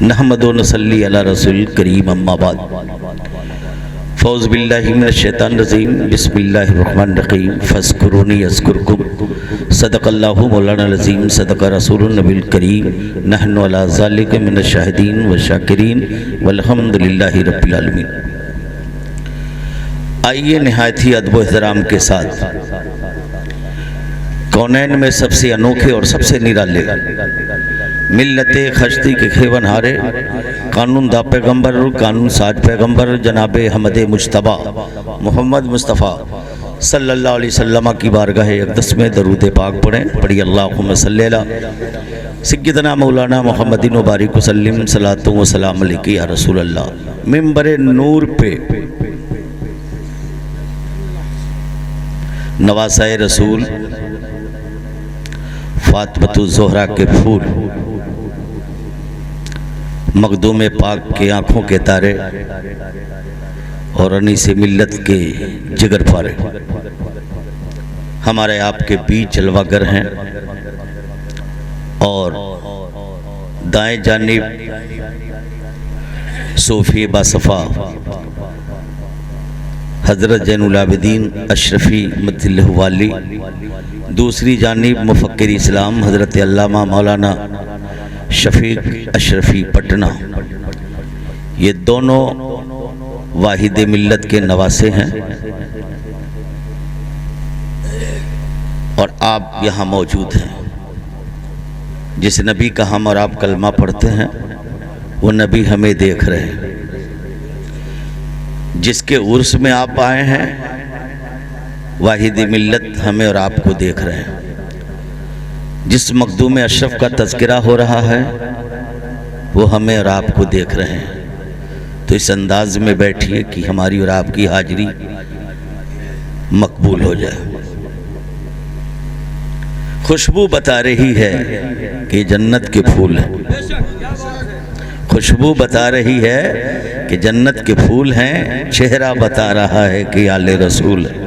نحمد و نصلی علی رسول کریم اما بعد فوز باللہ من الشیطان الرجیم بسم اللہ الرحمن الرحیم فاذکرونی اذکرکم صدق اللہ مولانا العظیم صدق رسول النبی الکریم نحن علی ذالک من الشاہدین والشاکرین والحمد للہ رب العالمین۔ آئیے نہایت ہی ادب و احترام کے ساتھ کونین میں سب سے انوکھے اور سب سے نرالے ملت خشتی کے خیون ہارے قانون دا پیغمبر قانون ساج پیغمبر جناب حمد مجتبہ محمد مصطفیٰ صلی اللہ علیہ وسلم کی بارگاہ اقدس میں درود پاک پڑھیں۔ پڑھی اللہم صلی اللہ سیدنا مولانا محمد مبارک وسلم صلاۃ و سلام علیکہ یا رسول اللہ۔ منبر نور پہ نواسہ رسول فاطمۃ الزہرا کے پھول مخدوم پاک کے آنکھوں کے تارے اور انیس ملت کے جگر پارے ہمارے آپ کے بیچ جلوہ گر ہیں، اور دائیں جانب صوفی باصفا حضرت زین العابدین اشرفی مد اللہ والی، دوسری جانب مفکر اسلام حضرت علامہ مولانا شفیق اشرفی پٹنہ۔ یہ دونوں واحد ملت کے نواسے ہیں، اور آپ یہاں موجود ہیں۔ جس نبی کا ہم اور آپ کلمہ پڑھتے ہیں وہ نبی ہمیں دیکھ رہے ہیں۔ جس کے عرس میں آپ آئے ہیں واحد ملت ہمیں اور آپ کو دیکھ رہے ہیں۔ جس مخدوم اشرف کا تذکرہ ہو رہا ہے وہ ہمیں اور آپ کو دیکھ رہے ہیں۔ تو اس انداز میں بیٹھیے کہ ہماری اور آپ کی حاضری مقبول ہو جائے۔ خوشبو بتا رہی ہے کہ جنت کے پھول ہیں، خوشبو بتا رہی ہے کہ جنت کے پھول ہیں، چہرہ بتا رہا ہے کہ آل رسول ہے۔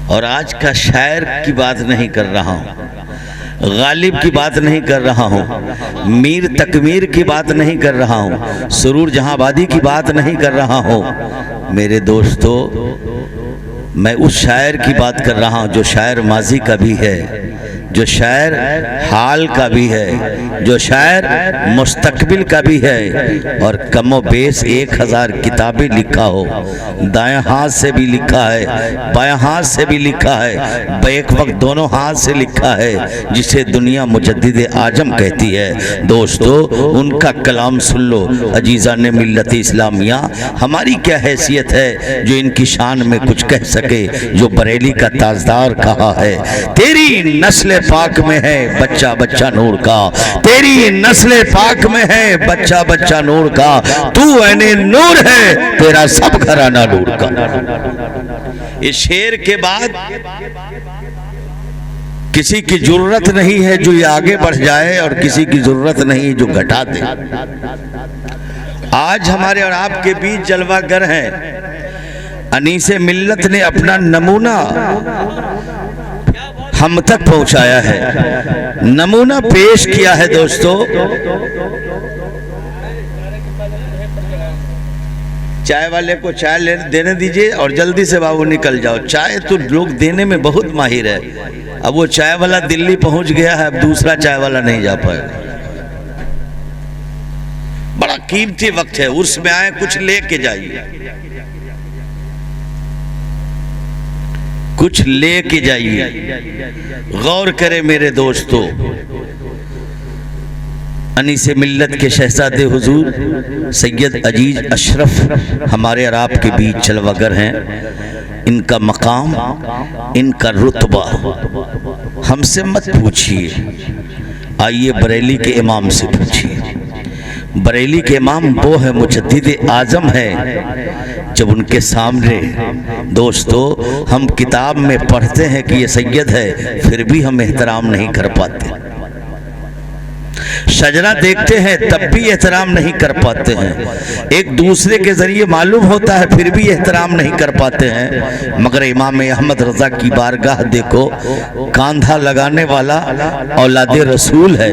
اور آج کا شاعر کی بات نہیں کر رہا ہوں، غالب کی بات نہیں کر رہا ہوں، میر تکمیر کی بات نہیں کر رہا ہوں، سرور جہاں آبادی کی بات نہیں کر رہا ہوں۔ میرے دوستو، میں اس شاعر کی بات کر رہا ہوں جو شاعر ماضی کا بھی ہے، جو شاعر حال کا بھی ہے، جو شاعر مستقبل کا بھی ہے، اور کم و بیش 1000 کتابیں لکھا ہو، دائیں ہاتھ سے بھی لکھا ہے، بائیں ہاتھ سے بھی لکھا ہے، ایک وقت دونوں ہاتھ سے لکھا ہے، جسے دنیا مجدد اعظم کہتی ہے۔ دوستو، ان کا کلام سن لو۔ عزیزان ملت اسلامیہ، ہماری کیا حیثیت ہے جو ان کی شان میں کچھ کہہ سکے، جو بریلی کا تاجدار کہا ہے، تیری نسل پاک میں ہے بچہ بچہ نور کا، تیری نسل پاک میں ہے بچہ بچہ نور کا، تو عین نور ہے تیرا سب گھرانہ نور کا۔ اس شعر کے بعد کسی کی ضرورت نہیں ہے جو یہ آگے بڑھ جائے، اور کسی کی ضرورت نہیں جو گھٹا دے۔ آج ہمارے اور آپ کے بیچ جلوہ گر ہیں۔ انیس ملت نے اپنا نمونہ ہم تک پہنچایا ہے، نمونہ پیش کیا ہے۔ دوستو، چائے والے کو چائے دینے دیجئے اور جلدی سے بابو نکل جاؤ۔ چائے تو لوگ دینے میں بہت ماہر ہے۔ اب وہ چائے والا دلی پہنچ گیا ہے، اب دوسرا چائے والا نہیں جا پائے گا۔ بڑا قیمتی وقت ہے، عرس میں آئے کچھ لے کے جائیے، کچھ لے کے جائیے۔ غور کرے میرے دوستو، انیس ملت کے شہزادے حضور سید عزیز اشرف ہمارے اور آپ کے بیچ جلوہ گر ہیں۔ ان کا مقام، ان کا رتبہ ہم سے مت پوچھئے، آئیے بریلی کے امام سے پوچھئے۔ بریلی کے امام وہ ہے، مجدد اعظم ہے۔ جب ان کے سامنے دوستو ہم کتاب میں پڑھتے ہیں کہ یہ سید ہے، پھر بھی ہم احترام نہیں کر پاتے۔ شجرہ دیکھتے ہیں تب بھی احترام نہیں کر پاتے ہیں، ایک دوسرے کے ذریعے معلوم ہوتا ہے پھر بھی احترام نہیں کر پاتے ہیں، مگر امام احمد رضا کی بارگاہ دیکھو، کاندھا لگانے والا اولاد رسول ہے،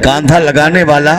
کاندھا لگانے والا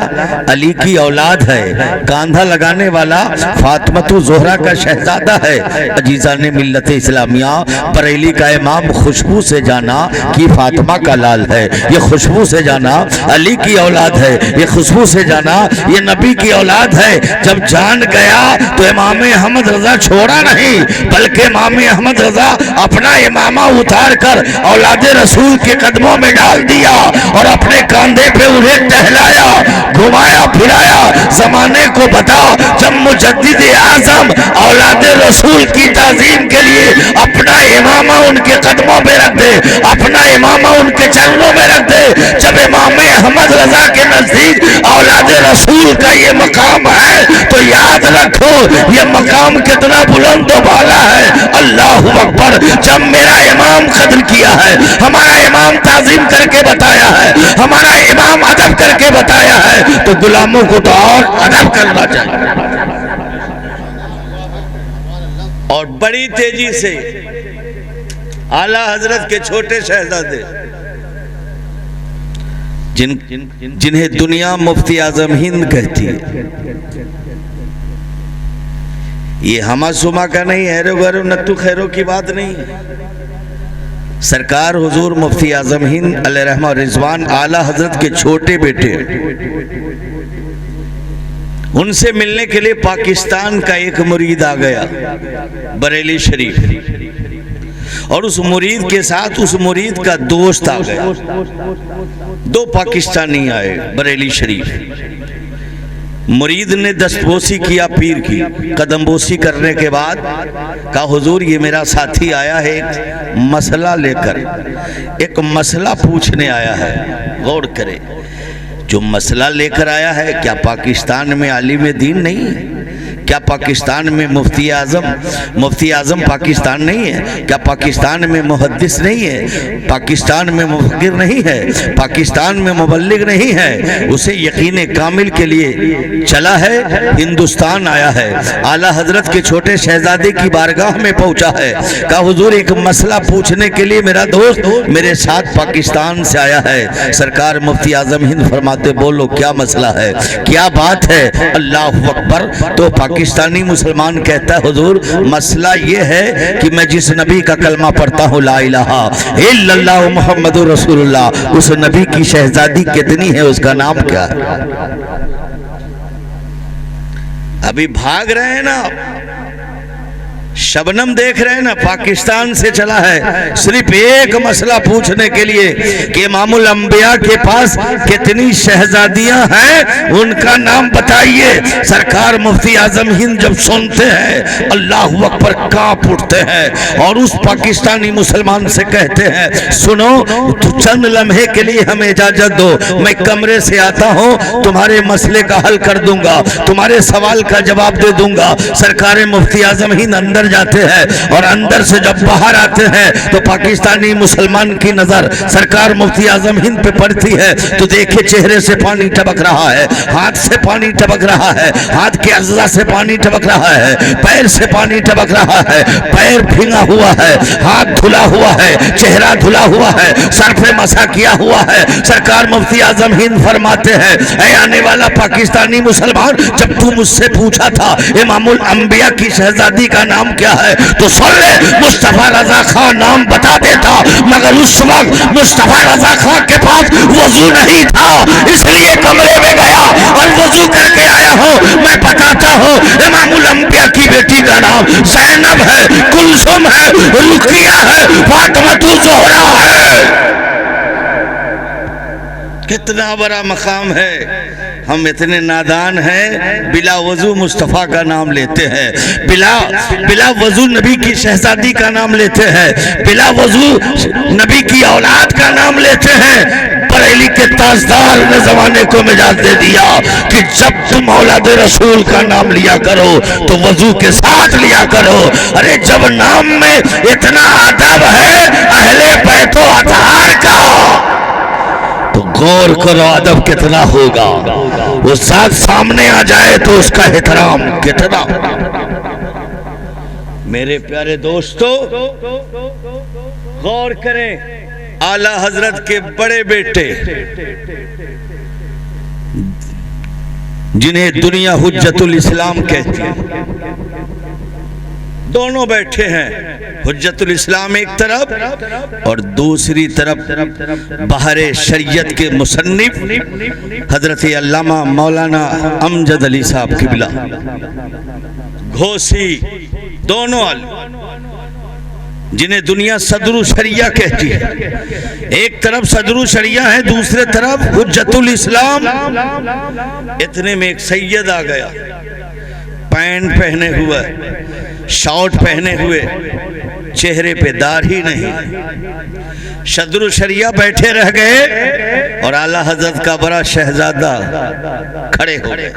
علی کی اولاد ہے، کاندھا لگانے والا فاطمہ زہرا کا شہزادہ ہے۔ عزیزان ملت اسلامیہ، بریلی کا امام خوشبو سے جانا کہ فاطمہ کا لال ہے، یہ خوشبو سے جانا علی کی اولاد ہے، یہ خوشبو سے جانا یہ نبی کی اولاد ہے۔ جب جان گیا تو امام احمد رضا چھوڑا نہیں، بلکہ امام احمد رضا اپنا امامہ اتار کر اولاد رسول کے قدموں میں ڈال دیا اور اپنے کاندھے پہ انہیں ٹہلایا، گھمایا پھرایا، زمانے کو بتا جب مجدد اعظم اولاد رسول کی تعظیم کے لیے اپنا امامہ ان کے قدموں پہ رکھ دے، اپنا امامہ ان کے چرنوں میں رکھ دے، جب امام احمد رضا کے نزدیک اولاد رسول کا یہ مقام ہے تو یاد رکھو یہ مقام کتنا بلند و بالا ہے۔ اللہ اکبر! جب میرا امام قدر کیا ہے، ہمارا امام تعظیم کر کے بتایا ہے، ہمارا امام ادب کر کے بتایا ہے، تو غلاموں کو تو اور ادب کرنا چاہیے۔ اور بڑی تیزی سے اعلیٰ حضرت کے چھوٹے شہزادے جنہیں دنیا مفتی اعظم ہند کہتی ہے، یہ ہما سما کا نہیں، ہیرو گرو نتو خیرو کی بات نہیں، سرکار حضور مفتی اعظم ہند علیہ رحمہ رضوان اعلیٰ حضرت کے چھوٹے بیٹے، ان سے ملنے کے لیے پاکستان کا ایک مرید آ گیا بریلی شریف، اور اس مرید کے ساتھ اس مرید کا دوست آ گیا، دو پاکستانی آئے بریلی شریف۔ مرید نے دست بوسی کیا پیر کی، قدم بوسی کرنے کے بعد کہا حضور یہ میرا ساتھی آیا ہے ایک مسئلہ لے کر، ایک مسئلہ پوچھنے آیا ہے، غور کرے جو مسئلہ لے کر آیا ہے کیا پاکستان میں عالم دین نہیں ہے؟ کیا پاکستان میں مفتی اعظم پاکستان نہیں ہے؟ کیا پاکستان میں محدث نہیں ہے؟ پاکستان میں مفکر نہیں ہے؟ پاکستان میں مبلغ نہیں ہے؟ اسے یقین کامل کے لیے چلا ہے، ہندوستان آیا ہے، اعلیٰ حضرت کے چھوٹے شہزادے کی بارگاہ میں پہنچا ہے، کہا حضور ایک مسئلہ پوچھنے کے لیے میرا دوست میرے ساتھ پاکستان سے آیا ہے۔ سرکار مفتی اعظم ہند فرماتے بولو کیا مسئلہ ہے، کیا بات ہے؟ اللہ اکبر! تو پاکستانی مسلمان کہتا ہے حضور مسئلہ یہ ہے کہ میں جس نبی کا کلمہ پڑھتا ہوں لا الہ الا اللہ محمد رسول اللہ، اس نبی کی شہزادی کتنی ہے، اس کا نام کیا ہے؟ ابھی بھاگ رہے ہیں نا، شبنم دیکھ رہے ہیں نا، پاکستان سے چلا ہے صرف ایک مسئلہ پوچھنے کے لیے کہ امام الانبیاء کے پاس کتنی شہزادیاں ہیں، ان کا نام بتائیے۔ سرکار مفتی اعظم ہند جب سنتے ہیں اللہ اکبر کانپ اٹھتے ہیں اور اس پاکستانی مسلمان سے کہتے ہیں سنو چند لمحے کے لیے ہمیں اجازت دو، میں کمرے سے آتا ہوں، تمہارے مسئلے کا حل کر دوں گا، تمہارے سوال کا جواب دے دوں گا۔ سرکار مفتی اعظم ہند اندر جاتے ہیں اور اندر سے جب باہر آتے ہیں تو پاکستانی مسلمان کی نظر سرکار مفتی اعظم ہند پہ پڑتی ہے تو دیکھے چہرے سے پانی ٹپک رہا ہے، ہاتھ سے پانی ٹپک رہا ہے، ہاتھ کے اعضاء سے پانی ٹپک رہا ہے، پیر سے پانی ٹپک رہا ہے، پیر بھیگا ہوا ہے، ہاتھ دھلا ہوا ہے، چہرہ دھلا ہوا ہے، سر پہ مسح کیا ہوا ہے۔ سرکار مفتی اعظم ہند فرماتے ہیں اے آنے والا پاکستانی مسلمان، جب تو مجھ سے پوچھا تھا امام الانبیاء کی شہزادی کا نام کیا ہے تو سن لے مصطفیٰ رضا خان نام بتا دیتا، مگر اس وقت مصطفیٰ رضا خان کے پاس وضو نہیں تھا، اس لیے کمرے میں گیا اور وضو کر کے آیا ہوں۔ میں بتاتا ہوں امام الانبیاء کی بیٹی کا نام زینب ہے، کلثوم ہے، رقیہ ہے، فاطمہ زہرا ہے۔ کتنا بڑا مقام ہے، ہم اتنے نادان ہیں بلا وضو مصطفیٰ کا نام لیتے ہیں، بلا وضو نبی کی شہزادی کا نام لیتے ہیں، بلا وضو نبی کی اولاد کا نام لیتے ہیں۔ بریلی کے تاجدار نے زمانے کو مجاز دے دیا کہ جب تم اولاد رسول کا نام لیا کرو تو وضو کے ساتھ لیا کرو۔ ارے جب نام میں اتنا ادب ہے اہل بیت و اطہار کا تو غور کرو ادب کتنا ہوگا، وہ ذات سامنے آ جائے تو اس کا احترام کتنا۔ میرے پیارے دوستو غور کریں، اعلیٰ حضرت کے بڑے بیٹے جنہیں دنیا حجت الاسلام کہتی ہے، دونوں بیٹھے ہیں، حجت الاسلام ایک طرف اور دوسری طرف بحر شریعت کے مصنف حضرت علامہ مولانا امجد علی صاحب قبلہ گھوسی، دونوں عالم جنہیں دنیا صدر الشریعہ کہتی ہے، ایک طرف صدر الشریعہ ہے، دوسرے طرف حجت الاسلام۔ اتنے میں ایک سید آ گیا، پینٹ پہنے ہوئے، شارٹ پہنے ہوئے، چہرے پہ داڑھی نہیں، صدر الشریعہ بیٹھے رہ گئے اور اعلیٰ حضرت کا بڑا شہزادہ کھڑے ہو گئے،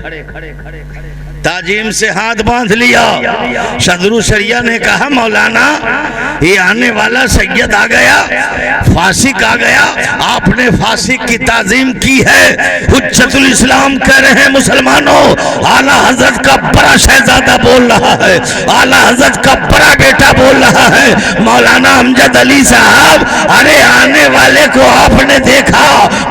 تعظیم سے ہاتھ باندھ لیا۔ صدر الشریعہ نے کہا مولانا یہ آنے والا سید آ گیا، فاسق آ گیا، آپ نے فاسق کی تعظیم کی ہے، حجت الاسلام کہہ رہے ہیں مسلمانوں، اعلیٰ حضرت کا بڑا شہزادہ بول رہا ہے، اعلیٰ حضرت کا بڑا بیٹا بول رہا ہے، مولانا امجد علی صاحب ارے آنے والے کو آپ نے دیکھا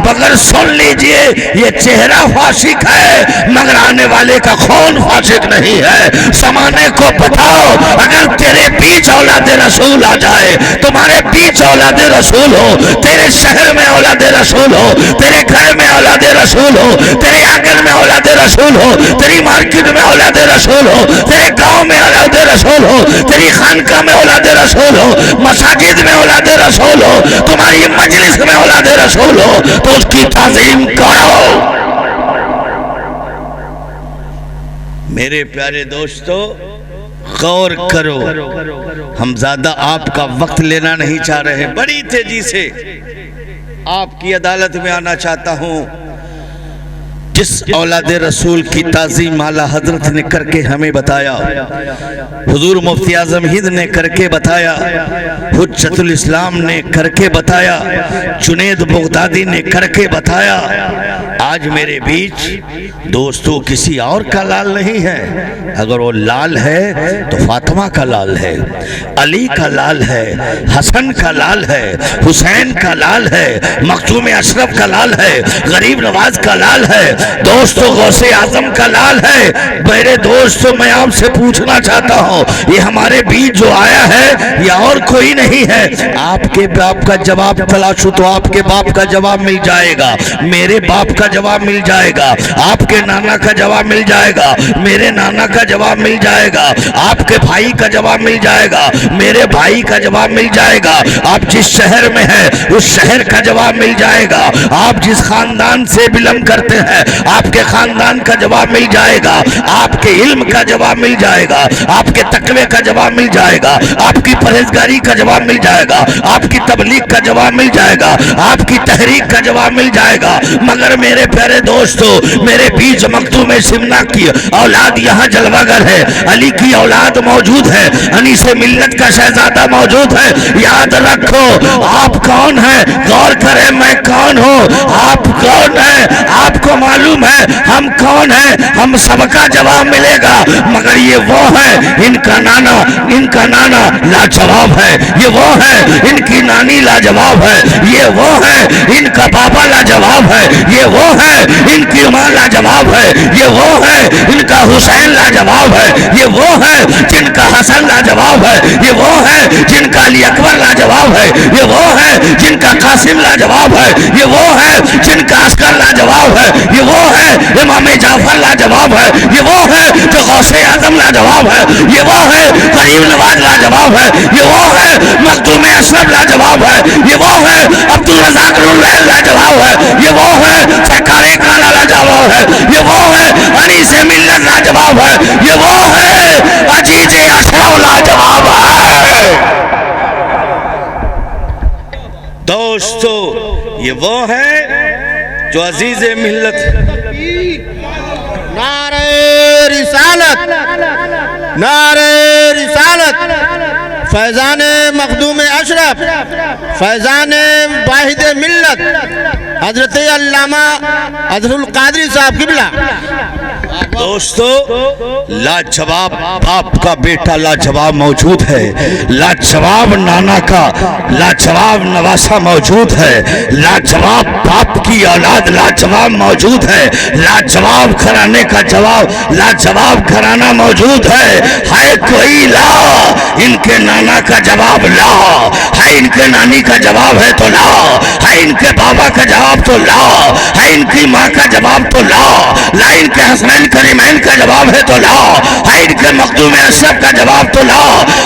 مگر سن لیجئے یہ چہرہ فاسق ہے مگر آنے والے کا خون فاسق نہیں ہے، زمانے کو بتاؤ اگر تیرے بیچ اولاد رسول آ جائے، تمہارے بیچ اولاد رسول ہو، تیرے شہر میں اولاد رسول ہو، تیرے گھر میں اولاد رسول ہو، تیرے آنگن میں اولاد رسول ہو، تیری مارکیٹ میں اولاد رسول ہو، تیرے گاؤں میں اولاد رسول ہو، تیری خانقاہ میں اولاد رسول ہو، مساجد میں اولاد رسول ہو، تمہاری مجلس میں اولاد رسول ہو تو اس کی تعظیم کرو۔ میرے پیارے دوستو غور کرو، ہم زیادہ آپ کا وقت لینا نہیں چاہ رہے، بڑی تیزی سے آپ کی عدالت میں آنا چاہتا ہوں۔ جس اولاد رسول کی تعظیم اعلیٰ حضرت نے کر کے ہمیں بتایا، حضور مفتی اعظم ہند نے کر کے بتایا، حجت الاسلام نے کر کے بتایا، جنید بغدادی نے کر کے بتایا، آج میرے بیچ دوستو کسی اور کا لال نہیں ہے، اگر وہ لال ہے تو فاطمہ کا لال ہے، علی کا لال ہے، حسن کا لال ہے، حسین کا لال ہے، مخدوم اشرف کا لال ہے، غریب نواز کا لال ہے، دوستو غوث اعظم کا لال ہے۔ میرے دوستو میں آپ سے پوچھنا چاہتا ہوں، یہ ہمارے بیچ جو آیا ہے یہ اور کوئی نہیں ہے، آپ کے باپ کا جواب تلاشو تو آپ کے باپ کا جواب مل جائے گا، میرے باپ کا جواب مل جائے گا، آپ کے نانا کا جواب مل جائے گا، میرے نانا کا جواب مل جائے گا، آپ کے بھائی کا جواب مل جائے گا، میرے بھائی کا جواب مل جائے گا، آپ جس شہر میں ہیں اس شہر کا جواب مل جائے گا، آپ جس خاندان سے بلنگ کرتے ہیں آپ کے خاندان کا جواب مل جائے گا، آپ کے علم کا جواب مل جائے گا، آپ کے تقوی کا جواب مل جائے گا، آپ کی پرہیزگاری کا جواب مل جائے گا، آپ کی تبلیغ کا جواب مل جائے گا، آپ کی تحریک کا جواب مل جائے گا۔ مگر میرے پیارے دوستو میرے بیچ مخدوم سمنا کی اولاد یہاں جلوہ گر ہے، علی کی اولاد موجود ہے، انیس ملت کا شہزادہ موجود ہے، یاد رکھو آپ کون ہیں، غور کریں میں کون ہوں، آپ کون ہیں، آپ کو معلوم ہے ہم کون ہیں، ہم سب کا جواب ملے گا، مگر یہ وہ ہے ان کا نانا لاجواب ہے، یہ وہ ہے ان کی نانی لاجواب ہے، یہ وہ ہے ان کا بابا لاجواب ہے، یہ وہ ہے ان کی ماں لاجواب ہے، یہ وہ ہے ان کا حسین لاجواب ہے، یہ وہ ہے جن کا حسن لاجواب ہے، یہ وہ ہے جن کا علی اکبر لاجواب ہے، یہ وہ ہے جن کا قاسم لاجواب ہے، یہ وہ ہے جن کا عسکر لاجواب ہے، یہ وہ ہے امام جعفر لاجواب ہے، یہ وہ ہے جو غوث اعظم لاجواب ہے، یہ وہ ہے غریب نواز لاجواب ہے، یہ وہ ہے مخدوم اشرف لاجواب ہے، یہ وہ ہے عبدالرزاق نوراللہ لاجواب ہے، یہ وہ ہے سرکار کالا لاجواب ہے، یہ وہ ہے انیس ملت لاجواب ہے، یہ وہ ہے عزیز اشرف لاجواب ہے۔ دوستو یہ وہ ہے جو عزیز ملت، نعرہ رسالت، نعرہ رسالت، فیضان مخدوم اشرف فیضان واحد ملت حضرت علامہ اظہر القادری صاحب قبلہ. دوستو لاجواب باپ کا بیٹا لاجواب موجود ہے، لاجواب نانا کا لاجواب نواسا موجود ہے، لاجواب باپ کی اولاد لاجواب موجود ہے، لاجواب گھرانے کا لاجواب گھرانہ موجود ہے. کوئی لا ان کے نانا کا جواب لا ہے، ان کے نانی کا جواب ہے تو لا ہے، ان کے بابا کا جواب تو لا ہے، ان کی ماں کا جواب تو لا ان کے حسنین کریمین کا جواب ہے تو لا ہے، ان کے مخدوم اشرف کا جواب تو لا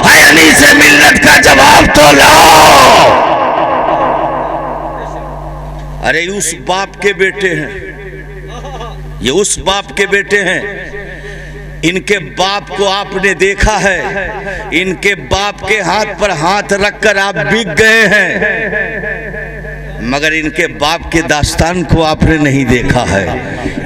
ہے، انیس ملت کا جواب تو لا. ارے اس باپ کے بیٹے ہیں، یہ اس باپ کے بیٹے ہیں. ان کے باپ کو آپ نے دیکھا ہے، ان کے باپ کے ہاتھ پر ہاتھ رکھ کر آپ بک گئے ہیں، مگر ان کے باپ کے داستان کو آپ نے نہیں دیکھا ہے،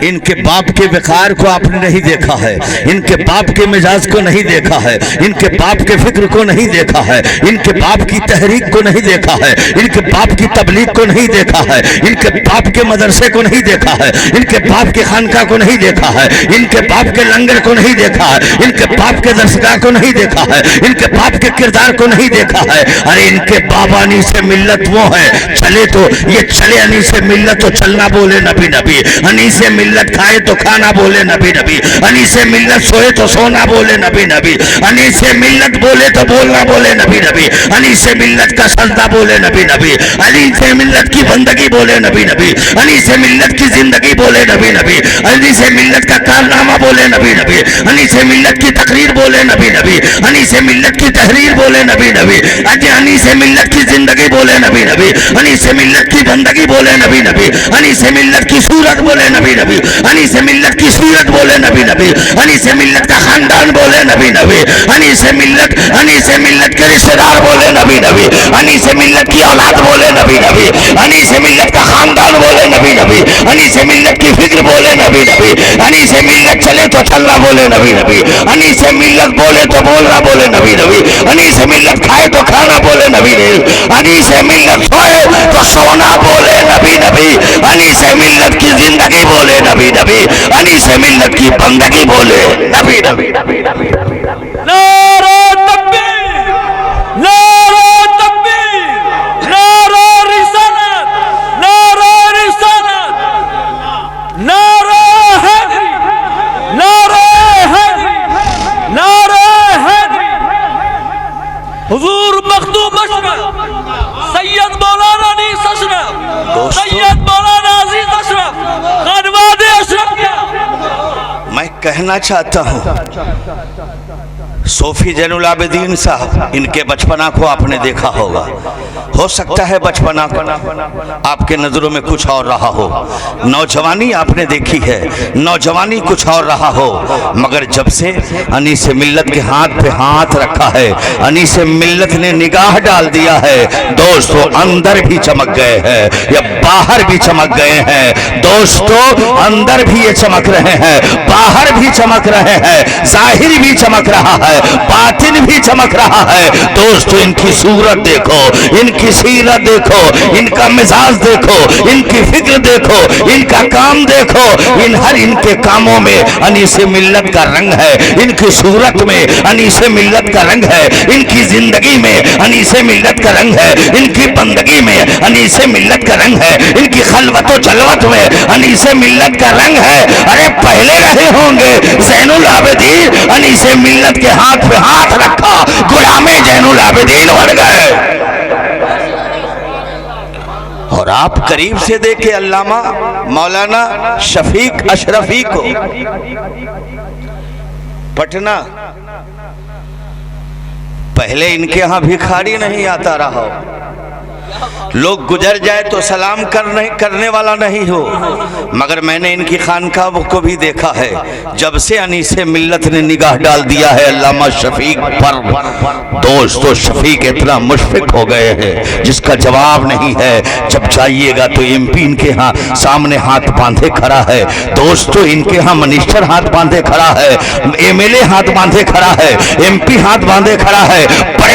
ان کے باپ کے وقار کو آپ نے نہیں دیکھا ہے، ان کے باپ کے مزاج کو نہیں دیکھا ہے، ان کے باپ کے فکر کو نہیں دیکھا ہے، ان کے باپ کی تحریک کو نہیں دیکھا ہے، ان کے باپ کی تبلیغ کو نہیں دیکھا ہے، ان کے باپ کے مدرسے کو نہیں دیکھا ہے، ان کے باپ کی خانقاہ کو نہیں دیکھا ہے، ان کے باپ کے لنگر کو نہیں دیکھا ہے، ان کے باپ کے درسگاہ کو نہیں دیکھا ہے، ان کے باپ کے کردار کو نہیں دیکھا ہے. ارے ان کے بابا انیس ملت وہ ہے، چلے تو یہ چلے انیس ملت تو چلنا بولے نبی نبی، انیس ملت کھائے تو کھانا بولے نبی نبی، انیس ملت سوئے تو سونا بولے نبی نبی، انیس ملت بولے تو بولنا بولے نبی نبی، انیس ملت کا سجدہ بولے نبی نبی، انیس ملت کی بندگی بولے نبی نبی، انیس ملت کی زندگی بولے نبی نبی، انیس ملت کا کارنامہ بولے نبی نبی، انیس ملت کی تقریر بولے نبی نبی، انیس ملت کی تحریر بولے نبی نبی، انیس ملت کی زندگی بولے نبی نبی، انیس ملت کی بندگی بولے نبی نبی، انیس ملت کی صورت بولے نبی نبی، انیس ملت کی صورت بولے نبی نبی، انیس ملت کا خاندان بولے نبی نبی، انیس ملت کے رشتہ دار بولے نبی نبی، انیس ملت کی اولاد بولے نبی نبی، انیس ملت کا خاندان بولے نبی نبی، انیس ملت کی فکر بولے نبی نبی، انیس ملت چلے تو چلنا بولے نبی نبی، انیس ملت بولے تو بولنا بولے نبی نبی، انیس ملت کھائے تو کھانا بولے نبی نبی، انیس ملت سوئے تو سونا بولے نبی نبی، انیس ملت کی زندگی بولے نبی نبی، انیس ملت کی بندگی بولے نبی نبی. نعرہ تکبیر، نعرہ تکبیر، نعرہ رسالت، نعرہ رسالت، نعرہ حیدری، نعرہ حیدری، نعرہ حیدری. حضور مخدوم اشرف سید مولانا انیس اشرف، سید مولانا عزیز اشرف، خانواد اشرف کیا میں کہنا چاہتا ہوں، صوفی زین العابدین صاحب ان کے بچپنا کو آپ نے دیکھا ہوگا، ہو سکتا ہے بچپنا آپ کے نظروں میں کچھ اور رہا ہو، نوجوانی آپ نے دیکھی ہے، نوجوانی کچھ اور رہا ہو، مگر جب سے انیس ملت کے ہاتھ پہ ہاتھ رکھا ہے، انیس ملت نے نگاہ ڈال دیا ہے، دوستو اندر بھی چمک گئے ہیں یا باہر بھی چمک گئے ہیں، دوستو اندر بھی یہ چمک رہے ہیں، باہر بھی چمک رہے ہیں، ظاہر بھی چمک رہا ہے، باطن بھی چمک رہا ہے. دوستو ان کی صورت دیکھو، ان کی سیرت دیکھو، ان کا مزاج دیکھو، ان کی فکر دیکھو، ان کا کام دیکھو، ان کے کاموں میں انیس ملت کا رنگ ہے، ان کی صورت میں انیس ملت کا رنگ ہے، ان کی زندگی میں انیس ملت کا رنگ ہے، ان کی بندگی میں انیس ملت کا رنگ ہے، ان کی خلوت و جلوت میں انیس ملت کا رنگ ہے. ارے پہلے رہے ہوں گے زین العابدین، انیس ملت کے ہاتھ پہ ہاتھ رکھا، غلام زین العابدین بن گئے. اور آپ قریب سے دیکھے علامہ مولانا شفیق اشرفی کو، پٹنہ، پہلے ان کے ہاں بھکاری نہیں آتا رہا، لوگ گزر جائے تو سلام کرنے والا نہیں ہو، مگر میں نے ان کی خانقاہ کو بھی دیکھا ہے. جب سے انیس ملت نے نگاہ ڈال دیا ہے علامہ شفیق پر، دوستو شفیق اتنا مشفق ہو گئے ہیں جس کا جواب نہیں ہے. جب جائیے گا تو ایم پی ان کے ہاں سامنے ہاتھ باندھے کھڑا ہے، دوستو ان کے ہاں منسٹر ہاتھ باندھے کھڑا ہے، ایم ایل اے ہاتھ باندھے کھڑا ہے، ایم پی ہاتھ باندھے کھڑا ہے، بڑے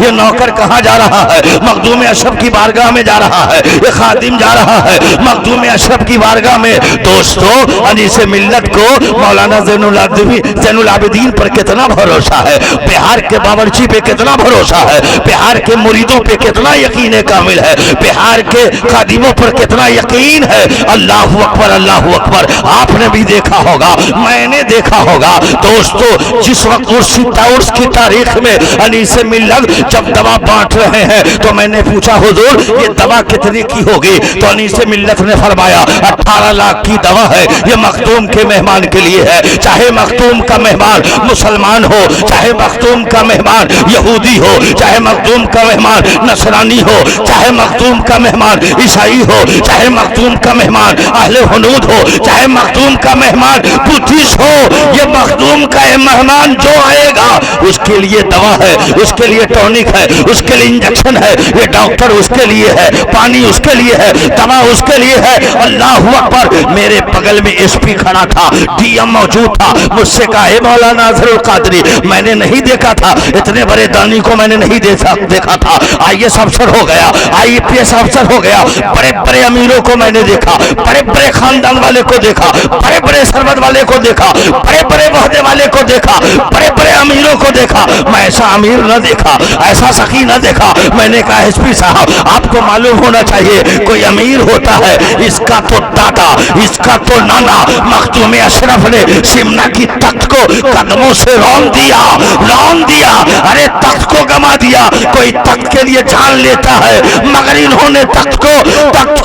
یہ نوکر کہاں جا رہا ہے؟ مخدوم اشرف کی بارگاہ میں جا رہا ہے، یہ خادم جا رہا ہے مخدوم اشرف کی بارگاہ میں۔ دوستو انیس ملت کو مولانا زین العابدین پر کتنا بھروسہ ہے، بہار کے باورچی پہ کتنا بھروسہ ہے، بہار کے مریدوں پہ کتنا یقین کامل ہے، بہار کے خادموں پر کتنا یقین ہے۔ اللہ اکبر اللہ اکبر۔ آپ نے بھی دیکھا ہوگا، میں نے دیکھا ہوگا دوستو، جس وقت عرس کی تاریخ میں انیس ملت جب دوا بانٹ رہے ہیں تو میں نے پوچھا حضور یہ دوا کتنے کی ہوگی؟ تو انیس ملت نے فرمایا 18 لاکھ کی دوا ہے، یہ مخدوم کے مہمان کے لیے ہے۔ چاہے مخدوم کا مہمان مسلمان ہو، چاہے مخدوم کا مہمان یہودی ہو، چاہے مخدوم کا مہمان نصرانی ہو، چاہے مخدوم کا مہمان عیسائی ہو، چاہے مخدوم کا مہمان اہل حنود ہو، چاہے مخدوم کا مہمان بدھسٹ ہو، یہ مخدوم کا مہمان جو آئے گا اس کے لیے دوا ہے، اس کے لیے ٹونک ہے، اس کے لیے انجیکشن ہے، یہ ڈاکٹر اس کے لیے ہے، پانی اس کے لیے ہے، دوا اس کے لیے ہے۔ اللہ اکبر۔ میرے بغل میں ایس پی کھڑا تھا، ڈی ایم موجود تھا، مجھ سے کہا اے مولانا اظہر القادری، میں نے نہیں دیکھا تھا اتنے بڑے دانی کو، میں نے نہیں دیکھا تھا، آئی ایس افسر ہو گیا، آئی پی ایس افسر ہو گیا، بڑے بڑے امیروں کو میں نے دیکھا، بڑے بڑے خاندان والے کو دیکھا، بڑے بڑے سربت والے کو دیکھا، بڑے بڑے وحدے والے کو دیکھا، بڑے بڑے امیروں کو دیکھا، میں ایسا امیر نہ دیکھا، ایسا سخی نہ دیکھا۔ میں نے کہا ایس پی صاحب آپ کو معلوم ہونا چاہیے، کوئی امیر ہوتا ہے اس کا تو دادا، اس کا تو نانا مخدوم اشرف نے سمنا کی تخت کو قدموں سے رون دیا، ارے تخت کو گما دیا۔ کوئی تخت کے لیے جان لیتا ہے مگر انہوں نے تخت کو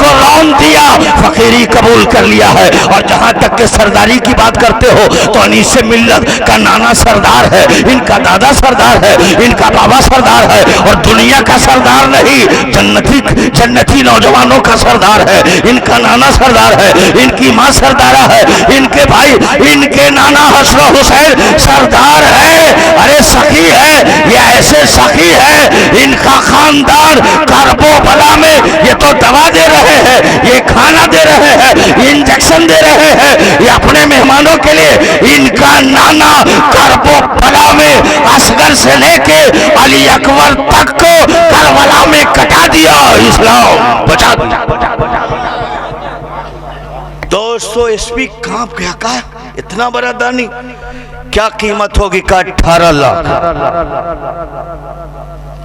رون دیا، فقیری قبول کر لیا ہے۔ اور جہاں تک کہ سرداری کی بات کرتے ہو تو انیس ملت کا نانا سردار ہے، ان کا دادا سردار ہے، ان کا بابا سردار ہے، اور دنیا کا سردار نہیں، جنتی نوجوانوں کا سردار ہے، ان کا نانا سردار ہے، ان کی ماں سردارہ ہے، ان کے بھائی، ان کے نانا حسن حسین سردار ہے۔ ارے سخی ہے، یہ ایسے سخی ہے، ان کا خاندان کرب و بلا میں یہ تو دوا دے رہے ہیں، یہ کھانا دے رہے ہیں، یہ انجیکشن دے رہے ہیں، یہ اپنے مہمانوں کے لیے۔ ان کا نانا کرب و بلا میں اصغر سے لے کے علی اکبر تک کو کربلا میں کٹا دیا، اسلام بچا دیا۔ دوستو ایس پی کانپ گیا، کہا اتنا بڑا دانی کیا قیمت ہوگی؟ کا 18 لاکھ۔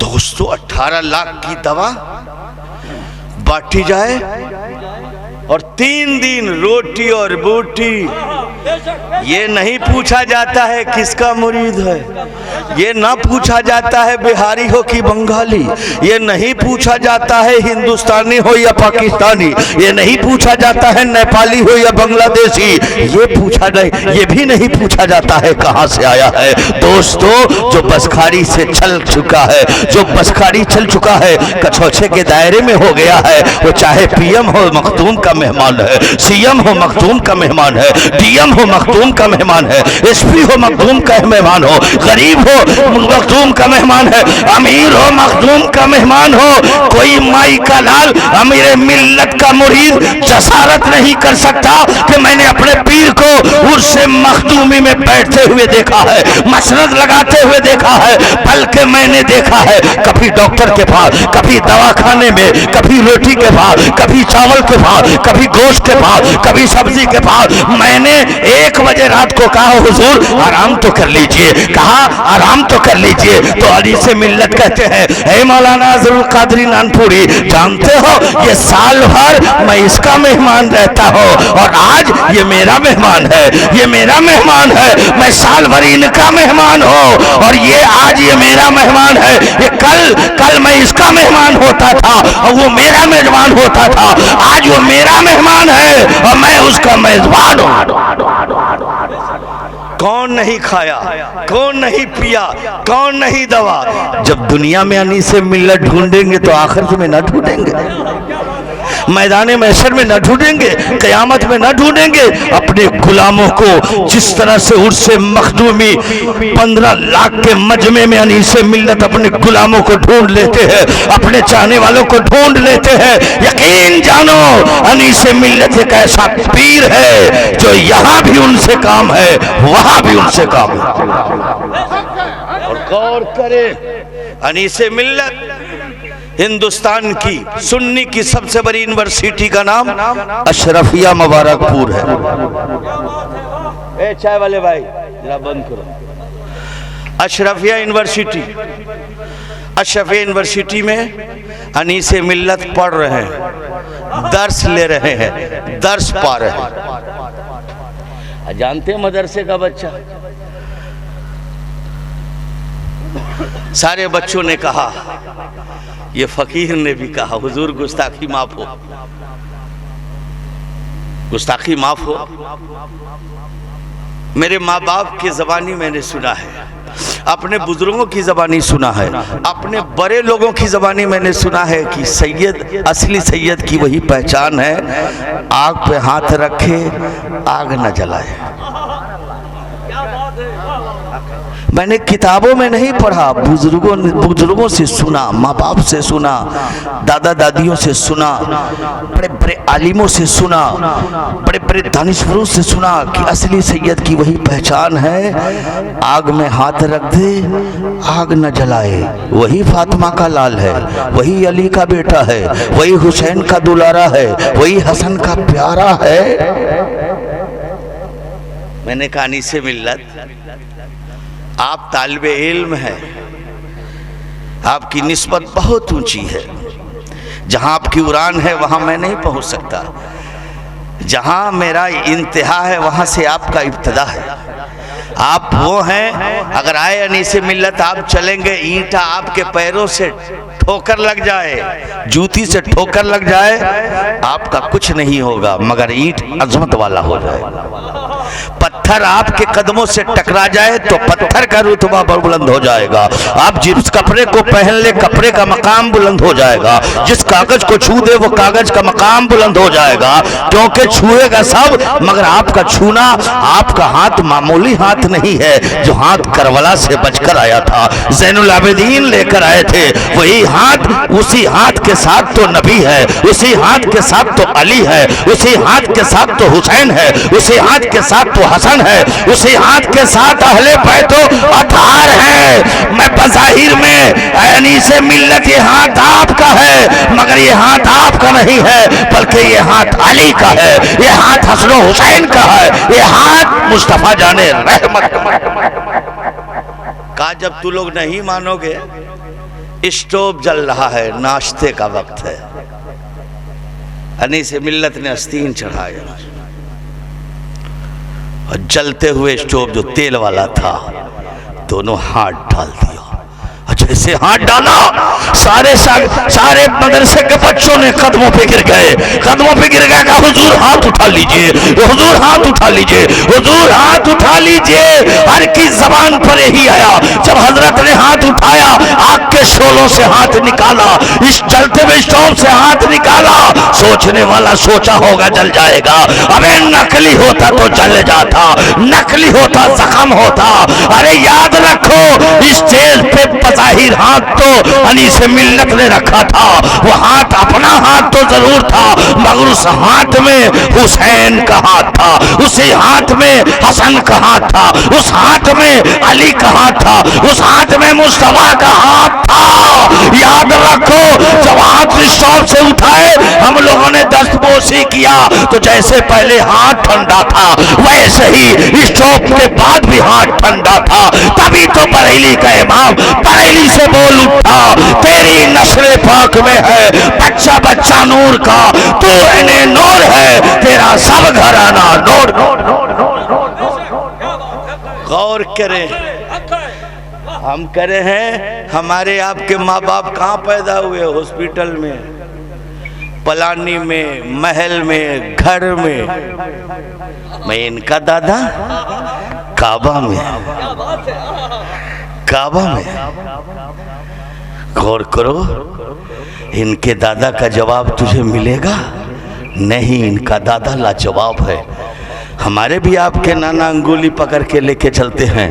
دوستو 18 لاکھ کی دوا باٹی جائے اور 3 دن روٹی اور بوٹی، یہ نہیں پوچھا جاتا ہے کس کا مرید ہے، یہ نہ پوچھا جاتا ہے بہاری ہو کہ بنگالی، یہ نہیں پوچھا جاتا ہے ہندوستانی ہو یا پاکستانی، یہ نہیں پوچھا جاتا ہے نیپالی ہو یا بنگلہ دیشی، یہ بھی نہیں پوچھا جاتا ہے کہاں سے آیا ہے۔ دوستو جو بسکھاری سے چل چکا ہے کچھوچے کے دائرے میں ہو گیا ہے، وہ چاہے پی ایم ہو مخدوم کا مہمان ہے، سی ایم ہو مخدوم کا مہمان ہے، ڈی ایم ہو مخدوم کا مہمان ہے، ایس پی ہو مخدوم کا مہمان ہو، غریب ہو مخدوم کا مہمان ہے، امیر ہو مخدوم کا مہمان ہو۔ کوئی مائی کا لال امیر ملت کا مرید جسارت نہیں کر سکتا کہ میں نے اپنے پیر کو عرس مخدومی میں بیٹھتے ہوئے دیکھا ہے، مسند لگاتے ہوئے دیکھا ہے، بلکہ میں نے دیکھا ہے کبھی ڈاکٹر کے پاس، کبھی دواخانے میں، کبھی روٹی کے پاس، کبھی چاول کے پاس، کبھی گوشت کے پاس، کبھی سبزی کے پاس۔ میں نے 1 بجے رات کو کہا حضور آرام تو کر لیجئے، کہا آرام تو کر لیجئے، تو علی سے ملت کہتے ہیں اے مولانا اظہر القادری نانپوری، جانتے ہو یہ سال بھر میں اس کا مہمان رہتا ہوں اور آج یہ میرا مہمان ہے، یہ میرا مہمان ہے، میں سال بھر ان کا مہمان ہوں اور یہ آج یہ میرا مہمان ہے، یہ کل میں اس کا مہمان ہوتا تھا اور وہ میرا میزبان ہوتا تھا، آج وہ میرا مہمان ہے اور میں اس کا میزبان ہوں۔ کون نہیں کھایا، کون نہیں پیا، کون نہیں دوا؟ جب دنیا میں انیس ملت ڈھونڈیں گے تو آخرت میں نہ ڈھونڈیں گے، میدان محشر میں نہ ڈھونڈیں گے، قیامت میں نہ ڈھونڈیں گے۔ اپنے غلاموں کو جس طرح سے عرس مخدومی 15 لاکھ کے مجمع میں انیس ملت اپنے غلاموں کو ڈھونڈ لیتے ہیں، اپنے چاہنے والوں کو ڈھونڈ لیتے ہیں، یقین جانو انیس ملت ایک ایسا پیر ہے جو یہاں بھی ان سے کام ہے، وہاں بھی ان سے کام ہے۔ اور غور کریں انیس ملت ہندوستان کی سنی کی سب سے بڑی یونیورسٹی کا نام اشرفیہ مبارک پور ہے۔ اے چائے والے بھائی ذرا بند کرو۔ اشرفیہ یونیورسٹی میں انیس ملت پڑھ رہے ہیں، درس لے رہے ہیں، درس پا رہے ہیں۔ جانتے ہیں مدرسے کا بچہ؟ سارے بچوں نے کہا، یہ فقیر نے بھی کہا، حضور گستاخی معاف ہو، گستاخی معاف ہو۔ میرے ماں باپ کی زبانی میں نے سنا ہے، اپنے بزرگوں کی زبانی سنا ہے، اپنے بڑے لوگوں کی زبانی میں نے سنا ہے کہ سید، اصلی سید کی وہی پہچان ہے، آگ پہ ہاتھ رکھے آگ نہ جلائے۔ میں نے کتابوں میں نہیں پڑھا، بزرگوں سے سنا، ماں باپ سے سنا، دادا دادیوں سے سنا، بڑے بڑے عالموں سے سنا، بڑے بڑے دانشوروں سے سنا کہ اصلی سید کی وہی پہچان ہے، آگ میں ہاتھ رکھ دے آگ نہ جلائے۔ وہی فاطمہ کا لال ہے، وہی علی کا بیٹا ہے، وہی حسین کا دلارا ہے، وہی حسن کا پیارا ہے۔ میں نے کہا انیس ملت، آپ طالب علم ہیں، آپ کی نسبت بہت اونچی ہے، جہاں آپ کی اڑان ہے وہاں میں نہیں پہنچ سکتا، جہاں میرا انتہا ہے وہاں سے آپ کا ابتدا ہے۔ آپ وہ ہیں، اگر آئے انیس ملت آپ چلیں گے، اینٹا آپ کے پیروں سے ٹھوکر لگ جائے، جوتی سے ٹھوکر لگ جائے، آپ کا کچھ نہیں ہوگا مگر اینٹ عظمت والا ہو جائے۔ پتھر آپ کے قدموں سے ٹکرا جائے تو پتھر کا رتبہ بلند ہو جائے گا۔ آپ جس کپڑے کو پہن لے کپڑے کا مقام بلند ہو جائے گا، جس کاغذ کو چھو دے وہ کاغذ کا مقام بلند ہو جائے گا، کیونکہ چھوئے گا سب مگر آپ کا چھونا، آپ کا ہاتھ معمولی ہاتھ نہیں ہے جو ہاتھ کربلا سے بچ کر آیا تھا، زین العابدین لے کر آئے تھے، وہی ہاتھ، اسی ہاتھ کے ساتھ تو نبی ہے، اسی ہاتھ کے ساتھ تو علی ہے، اسی ہاتھ کے ساتھ تو حسین ہے، اسی ہاتھ کے ساتھ تو حسن ہے، اسی ہاتھ کے ساتھ اہل بیت و اطہار ہے۔ میں بظاہر میں انیس ملت یہ ہاتھ آپ کا ہے مگر یہ ہاتھ آپ کا نہیں ہے بلکہ یہ ہاتھ علی کا ہے، یہ ہاتھ حسن و حسین کا ہے، یہ ہاتھ مصطفیٰ جان رحمت کا۔ جب تو لوگ نہیں مانو گے، اسٹوب جل رہا ہے، ناشتے کا وقت ہے، انیس ملت نے آستین چڑھایا اور جلتے ہوئے اسٹوب جو تیل والا تھا دونوں ہاتھ ڈال دیا، جیسے ہاتھ ڈالا سارے مدرسے کے بچوں نے قدموں پہ گر گئے، قدموں پہ گر گئے، کہا حضور ہاتھ اٹھا لیجئے، حضور ہاتھ اٹھا لیجئے، حضور ہاتھ اٹھا لیجئے۔ ہر کی زبان پر یہی آیا، جب حضرت نے ہاتھ اٹھایا آگ کے شعلوں سے ہاتھ نکالا، اس جلتے ہوئے اسٹوب سے ہاتھ نکالا، سوچنے والا سوچا ہوگا جل جائے گا، ابے نقلی ہوتا تو جل جاتا، نقلی ہوتا زخم ہوتا۔ ارے یاد رکھو اس اسٹیج پہ ظاہر ہاتھ تو انیس ملت نے رکھا تھا، وہ ہاتھ اپنا ہاتھ تو ضرور تھا مگر اس ہاتھ میں حسین کا ہاتھ تھا، اسی ہاتھ میں حسن کا ہاتھ تھا، اس ہاتھ میں علی کا ہاتھ تھا، اس ہاتھ میں مصطفیٰ کا ہاتھ تھا۔ یاد رکھو جب ہاتھ اسٹوب سے اٹھائے ہم لوگوں نے دست بوسی کیا تو جیسے پہلے ہاتھ ٹھنڈا تھا ویسے ہی اسٹوب کے بعد بھی ہاتھ ٹھنڈا تھا، تبھی تو بریلی کا امام بریلی سے بول اٹھا، تیری نسل پاک میں ہے بچہ بچہ نور کا، تو انہیں نور ہے تیرا سب گھرانہ نور۔ غور کریں، ہم کرے ہیں، ہمارے آپ کے ماں باپ کہاں پیدا ہوئے؟ ہاسپٹل میں، پلانی میں، محل میں، گھر میں۔ میں ان کا دادا کعبہ میں، کعبہ میں۔ غور کرو، ان کے دادا کا جواب تجھے ملے گا؟ نہیں، ان کا دادا لاجواب ہے۔ ہمارے بھی آپ کے نانا انگولی پکڑ کے لے کے چلتے ہیں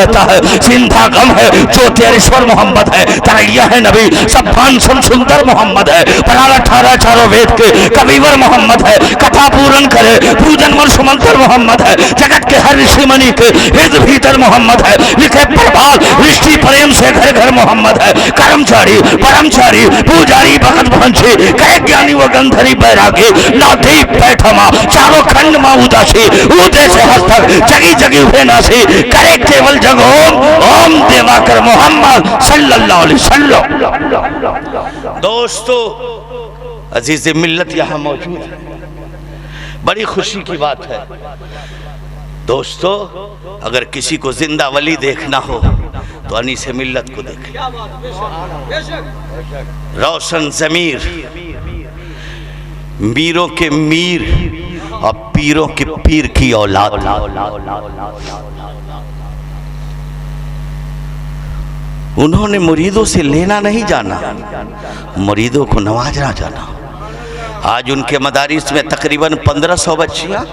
کہتا ہے زندہ غم ہے جو تیریشور محمد ہے، تریا ہے نبی سب بان سن سندر محمد ہے، پرانا ٹھارا چاروں وید کے کبیور محمد ہے، کتھا پورن کرے پوجن من سمنتر محمد ہے، جگت کے ہر رشی منی کے ہرد بھیتر محمد ہے، لکھے پربال رشتی پریم سے گھر گھر محمد ہے، کرمچاری پرمچاری پوجاری بھگت بھنچی کہے گیانی و گندھری بیراگی نادیپ بیٹھما چاروں کھنڈ ماں اداسی اودے سے ہستک جگی جگی ہوئے ناسی کرے کیول جگ اوم دیوا کر محمد صلی اللہ علیہ وسلم۔ دوستو عزیز ملت یہاں موجود ہے، بڑی خوشی کی بات ہے دوستو، اگر کسی کو زندہ ولی دیکھنا ہو تو انیس ملت کو دیکھیں، روشن ضمیر، میروں کے میر اور پیروں کے پیر کی اولاد، انہوں نے مریدوں سے لینا نہیں جانا، مریدوں کو نوازنا جانا۔ آج ان کے مدارس میں تقریباً 1500 بچیاں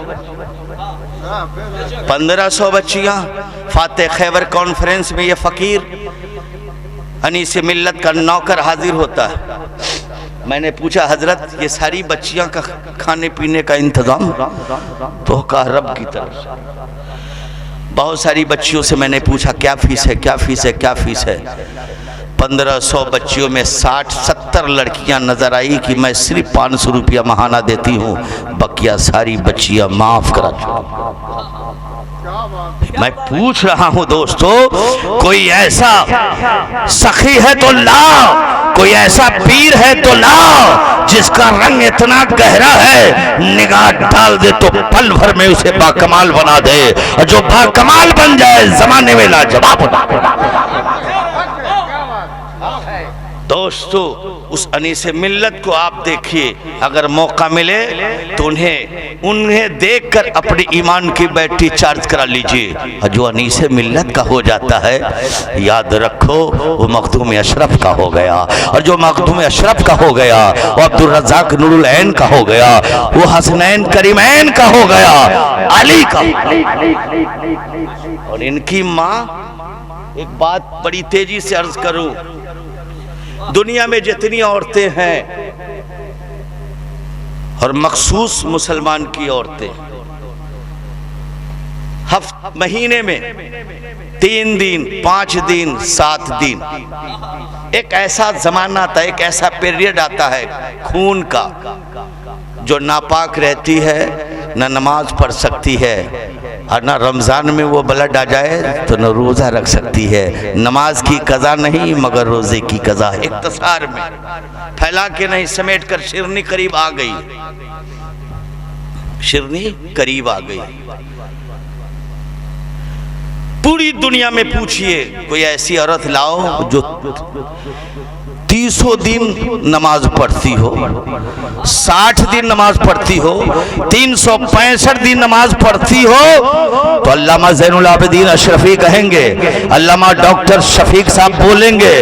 1500 بچیاں، فاتح خیبر کانفرنس میں یہ فقیر انیس ملت کا نوکر حاضر ہوتا ہے۔ میں نے پوچھا حضرت یہ ساری بچیاں کا کھانے پینے کا انتظام؟ تو کہا رب کی طرف سے۔ بہت ساری بچیوں سے میں نے پوچھا کیا فیس ہے کیا فیس ہے کیا فیس ہے؟ 1500 بچیوں میں 60-70 لڑکیاں نظر آئی کہ میں صرف 500 روپیہ ماہانہ دیتی ہوں، بقیہ ساری بچیاں معاف کرا چکا۔ میں پوچھ رہا ہوں دوستو، کوئی ایسا سخی ہے تو لاؤ، کوئی ایسا پیر ہے تو لاؤ جس کا رنگ اتنا گہرا ہے نگاہ ڈال دے تو پل بھر میں اسے باکمال بنا دے، اور جو باکمال بن جائے زمانے میں لاجواب ہوتا ہے۔ دوستو اس انیس ملت کو آپ دیکھیے، اگر موقع ملے تو انہیں دیکھ کر اپنی ایمان کی بیٹری چارج کرا لیجئے، اور جو انیس ملت کا ہو جاتا ہے یاد رکھو وہ مخدوم اشرف کا ہو گیا، اور جو مخدوم اشرف کا ہو گیا وہ عبدالرزاق نور العین کا ہو گیا، وہ حسنین کریمین کا ہو گیا، علی کا۔ اور ان کی ماں، ایک بات بڑی تیزی سے عرض کروں، دنیا میں جتنی عورتیں ہیں اور مخصوص مسلمان کی عورتیں مہینے میں 3 دن 5 دن 7 دن ایک ایسا زمانہ آتا ہے، ایک ایسا پیریڈ آتا ہے خون کا، جو ناپاک رہتی ہے، نہ نماز پڑھ سکتی ہے، اور نہ رمضان میں وہ بلڈ آ جائے تو نہ روزہ رکھ سکتی ہے۔ نماز کی قضا نہیں مگر روزے کی قضا۔ اختصار میں پھیلا کے نہیں، سمیٹ کر شرنی قریب آ گئی، شرنی قریب آ گئی۔ پوری دنیا میں پوچھئے کوئی ایسی عورت لاؤ جو 300 دن نماز پڑھتی ہو، 60 دن نماز پڑھتی ہو، 365 دن نماز پڑھتی ہو، تو علامہ زین العابدین اشرفی کہیں گے، علامہ ڈاکٹر شفیق صاحب بولیں گے،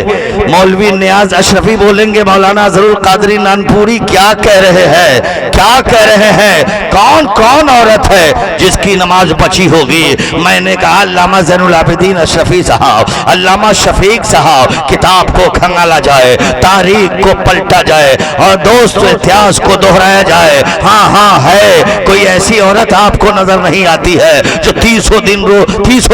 مولوی نیاز اشرفی بولیں گے، مولانا ظہور القادری نانپوری کیا کہہ رہے ہیں، کیا کہہ رہے ہیں، کون کون عورت ہے جس کی نماز بچی ہوگی؟ میں نے کہا علامہ زین العابدین اشرفی صاحب، علامہ شفیق صاحب، کتاب کو کھنگالا جائے، تاریخ کو پلٹا جائے، اور دوست اتہاس کو دہرایا جائے۔ ہاں ہاں ہے، کوئی ایسی عورت آپ کو نظر نہیں آتی ہے جو 300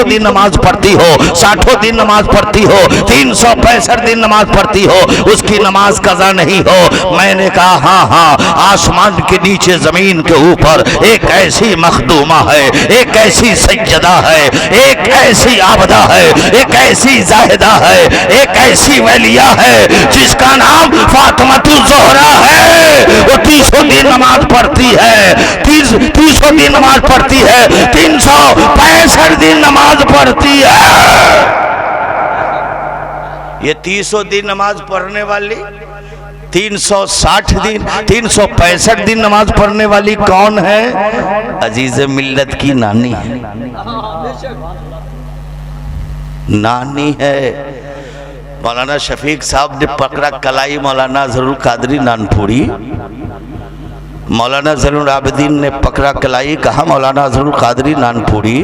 دن نماز پڑھتی ہو، 60 دن نماز پڑھتی ہو، 365 دن نماز پڑھتی ہو، اس کی نماز قضا نہیں ہو۔ میں نے کہا ہاں ہاں، آسمان کے نیچے زمین کے اوپر ایک ایسی مخدومہ ہے، ایک ایسی سجدہ ہے، ایک ایسی عابدہ ہے، ایک ایسی زاہدہ ہے، ایک ایسی ولیہ ہے جس کا نام فاطمۃ الزہرا ہے۔ وہ 300 دن نماز پڑھتی ہے، 300 دن نماز پڑھتی ہے، 365 دن نماز پڑھتی ہے۔ یہ 300 دن نماز پڑھنے والی، 360 دن 365 دن نماز پڑھنے والی کون ہے؟ عزیز ملت کی نانی ہے، نانی ہے۔ مولانا شفیق صاحب نے پکڑا کلائی مولانا ظہور القادری نانپوری، مولانا زین العابدین نے پکڑا کلائی، کہا مولانا ظہور القادری نانپوری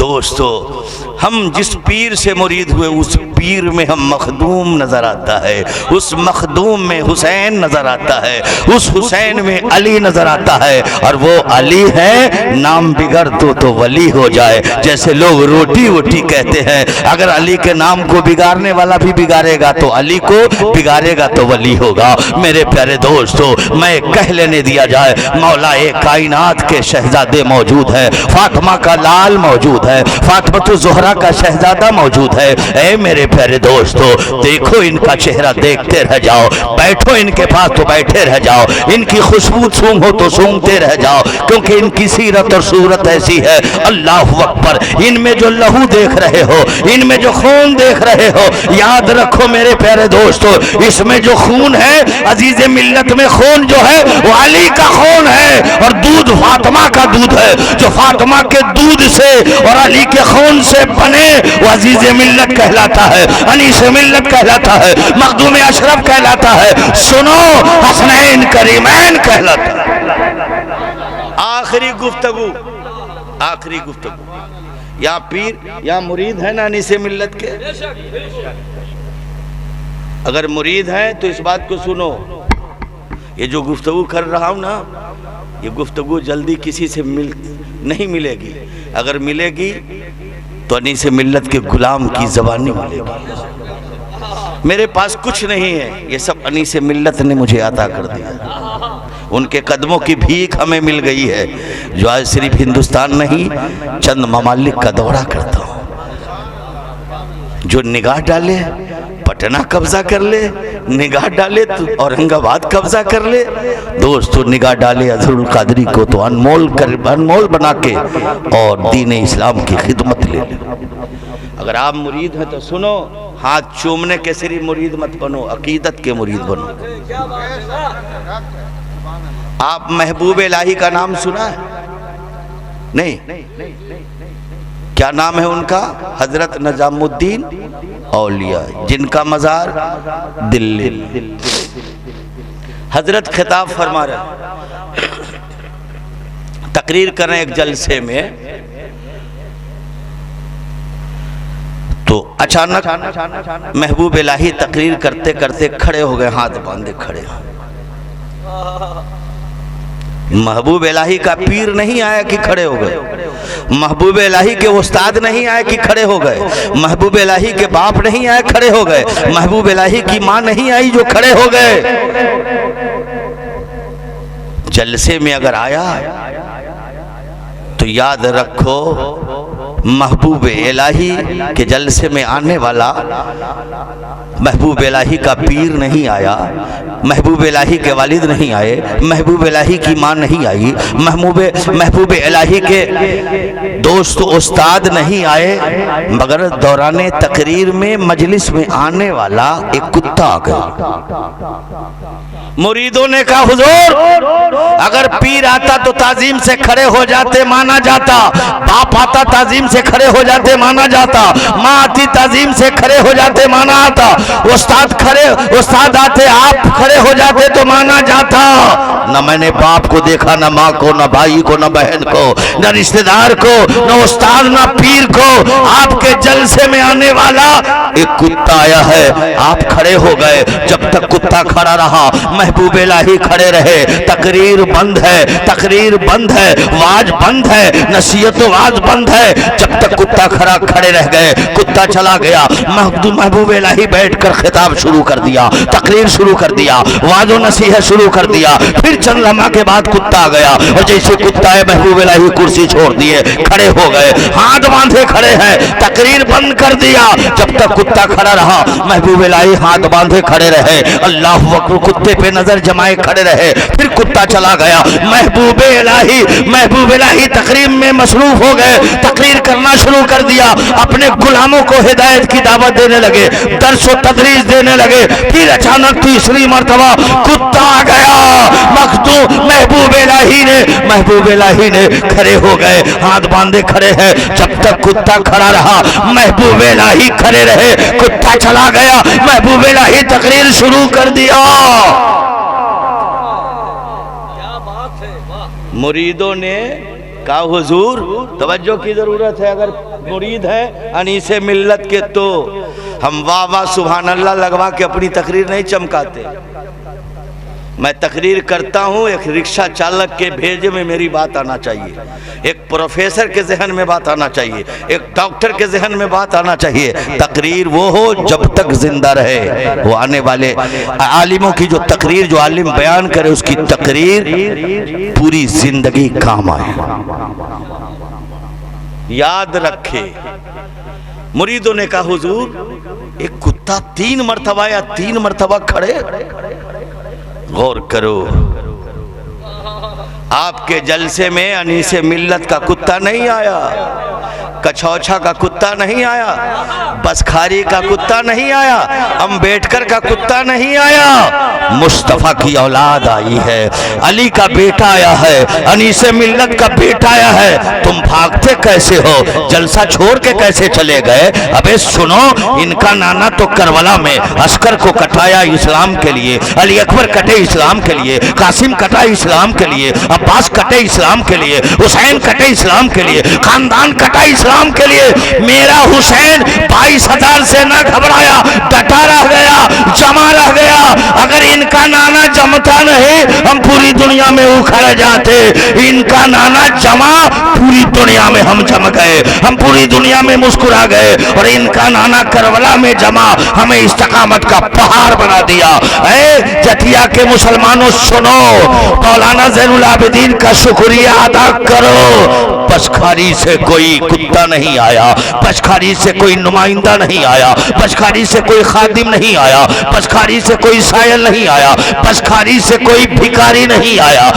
دوستو ہم جس پیر سے مرید ہوئے اس پیر میں ہم مخدوم نظر آتا ہے، اس مخدوم میں حسین نظر آتا ہے، اس حسین میں علی نظر آتا ہے، اور وہ علی ہے نام بگڑ تو ولی ہو جائے۔ جیسے لوگ روٹی ووٹی کہتے ہیں، اگر علی کے نام کو بگاڑنے والا بھی بگاڑے گا تو علی کو بگاڑے گا تو ولی ہوگا۔ میرے پیارے دوستو میں کہہ لینے دیا جائے، مولا کائنات کے شہزادے موجود ہے، فاطمہ کا لال موجود ہے، فاطمہ زہرا کا شہزادہ موجود ہے۔ اے میرے پیارے دوستو دیکھو ان کا چہرہ، دیکھتے رہ جاؤ، بیٹھو ان کے پاس تو بیٹھے رہ جاؤ، ان کی خوشبو سونگھو تو سونگتے رہ جاؤ، کیونکہ ان کی سیرت اور صورت ایسی ہے۔ اللہ اکبر، ان میں جو لہو دیکھ رہے ہو، ان میں جو خون دیکھ رہے ہو، یاد رکھو میرے پیارے دوستو اس میں جو خون ہے، عزیز ملت میں خون جو ہے وہ علی کا خون ہے، اور دودھ فاطمہ کا دودھ ہے۔ جو فاطمہ کے دودھ سے اور علی کے خون سے بنے وہ عزیز ملت کہلاتا ہے، انیس ملت کہلاتا ہے، مخدوم اشرف کہلاتا ہے، سنو حسنین کریمین کہلاتا ہے۔ آخری گفتگو، آخری گفتگو، یا پیر یا مرید ہے نا انیس ملت کے؟ اگر مرید ہیں تو اس بات کو سنو، یہ جو گفتگو کر رہا ہوں نا، یہ گفتگو جلدی کسی سے نہیں ملے گی، اگر ملے گی تو انیس ملت کے غلام کی زبانی ملے گی۔ میرے پاس کچھ نہیں ہے، یہ سب انیس ملت نے مجھے عطا کر دیا، ان کے قدموں کی بھیک ہمیں مل گئی ہے، جو آج صرف ہندوستان نہیں چند ممالک کا دورہ کرتا ہوں، جو نگاہ ڈالے پٹنہ قبضہ کر لے، نگاہ ڈالے تو اورنگ آباد قبضہ کر لے، دوستو نگاہ ڈالے اظہر القادری کو تو انمول بنا کے اور دین اسلام کی خدمت لے لے۔ اگر آپ مرید ہیں تو سنو، ہاتھ چومنے کے صرف مرید مت بنو، عقیدت کے مرید بنو۔ آپ محبوب الہی کا نام سنا ہے؟ نہیں؟ کیا نام ہے ان کا؟ حضرت نظام الدین اولیاء، جن کا مزار دلی۔ حضرت خطاب فرما رہے، تقریر کریں ایک جلسے میں، تو اچانک محبوب الہی تقریر کرتے کرتے کھڑے ہو گئے، ہاتھ باندھے کھڑے۔ محبوب الہی کا پیر نہیں آیا کہ کھڑے ہو گئے، محبوب الہی کے استاد نہیں آئے کہ کھڑے ہو گئے، محبوب الہی کے باپ نہیں آئے کھڑے ہو گئے، محبوب الہی کی ماں نہیں آئی جو کھڑے ہو گئے۔ جلسے میں اگر آیا تو یاد رکھو محبوب الہی کے جلسے میں آنے والا محبوب الہی کا پیر نہیں آیا، محبوب الہی کے والد نہیں آئے، محبوب الہی کی ماں نہیں آئی، محبوب الہی کے دوست استاد نہیں آئے، مگر دوران تقریر میں مجلس میں آنے والا ایک کتا آ گیا۔ مریدوں نے کہا حضور اگر پیر آتا تو تعظیم سے کھڑے ہو جاتے، مانا جاتا، باپ آتا تعظیم سے کھڑے ہو جاتے، مانا جاتا، ماں آتی تعظیم سے کھڑے ہو جاتے، مانا آتا، استاد آتے آپ کھڑے ہو جاتے تو مانا جاتا۔ نہ میں نے باپ کو دیکھا، نہ ماں کو، نہ بھائی کو، نہ بہن کو، نہ رشتہ دار کو، نہ استاد، نہ پیر کو، آپ کے جلسے میں آنے والا ایک کتا آیا ہے، آپ کھڑے ہو گئے۔ جب تک کتا کھڑا رہا محبوب الہی کھڑے رہے، تقریر بند ہے، تقریر بند ہے، واز بند ہے، نصیحت و واز بند ہے۔ جب تک کتا کھڑے رہ گئے، کتا چلا گیا، محبوب الہی بیٹھ کر خطاب شروع کر دیا، تقریر شروع کر دیا، واز و نصیحت شروع کر دیا۔ پھر چند لمحہ کے بعد کتا گیا، اور جیسے کتا ہے محبوب الہی کرسی چھوڑ دیے، کھڑے ہو گئے، ہاتھ باندھے کھڑے ہیں، تقریر بند کر دیا۔ جب تک کتا کھڑا رہا محبوب الہی ہاتھ باندھے کھڑے رہے، اللہ اکبر، کتے پہ نظر جمائے کھڑے رہے۔ پھر کتا چلا گیا، محبوب الہی تقریر میں مصروف ہو گئے، تقریر کرنا شروع کر دیا، اپنے غلاموں کو ہدایت کی دعوت دینے لگے، درس و تدریس دینے لگے۔ پھر اچانک تیسری مرتبہ کتا آ گیا، محبوب الہی نے کھڑے ہو گئے، ہاتھ باندھے کھڑے ہیں۔ جب تک کتا کھڑا رہا محبوب الہی کھڑے رہے، کتا چلا گیا، محبوب الہی تقریر شروع کر دیا۔ مریدوں نے کہا حضور توجہ کی ضرورت ہے، اگر مرید ہیں انیس ملت کے تو ہم واہ واہ سبحان اللہ لگوا کے اپنی تقریر نہیں چمکاتے. میں تقریر کرتا ہوں ایک رکشہ چالک کے بھیجے میں میری بات آنا چاہیے، ایک پروفیسر کے ذہن میں بات آنا چاہیے، ایک ڈاکٹر کے ذہن میں بات آنا چاہیے. تقریر وہ ہو جب تک زندہ رہے. وہ آنے والے عالموں کی جو تقریر جو عالم بیان کرے اس کی تقریر پوری زندگی کام آئے. یاد رکھے. مریدوں نے کہا حضور ایک کتا 3 مرتبہ یا 3 مرتبہ کھڑے. غور کرو، آپ کے جلسے میں انیس ملت کا کتا نہیں آیا، کچھوچھا کا کتا نہیں آیا، بسکھاری کا کتا نہیں آیا، امبیڈکر کا کتا نہیں آیا. مصطفیٰ کی اولاد آئی ہے، علی کا بیٹا آیا ہے، انیس ملت کا بیٹا آیا ہے. تم بھاگتے کیسے ہو؟ جلسہ چھوڑ کے کیسے چلے گئے؟ ابے سنو، ان کا نانا تو کربلا میں عسکر کو کٹایا اسلام کے لیے، علی اکبر کٹے اسلام کے لیے، قاسم کٹا اسلام کے لیے، عباس کٹے اسلام کے لیے، حسین کٹے اسلام کے لیے، خاندان کٹا اسلام کے لیے. میرا حسین 22,000 سے نہ گھبرایا، ڈٹا رہ گیا، جمع رہ گیا. اگر ان کا نانا جمتا نہیں ہم پوری دنیا میں اکھڑ جاتے. ان کا نانا جمع، پوری دنیا میں ہم جم گئے، ہم پوری دنیا میں مسکرا گئے. اور ان کا نانا کربلا میں جمع، ہمیں استقامت کا پہاڑ بنا دیا. اے جتیا کے مسلمانوں سنو، مولانا زین العابدین کا شکریہ ادا کرو. پشکاری سے کوئی کتا نہیں آیا، پشکاری سے کوئی نمائندہ نہیں آیا، پشکاری سے کوئی خادم نہیں آیا، پشکاری سے کوئی سائل نہیں آیا، پشکاری سے کوئی بھکاری نہیں آیا.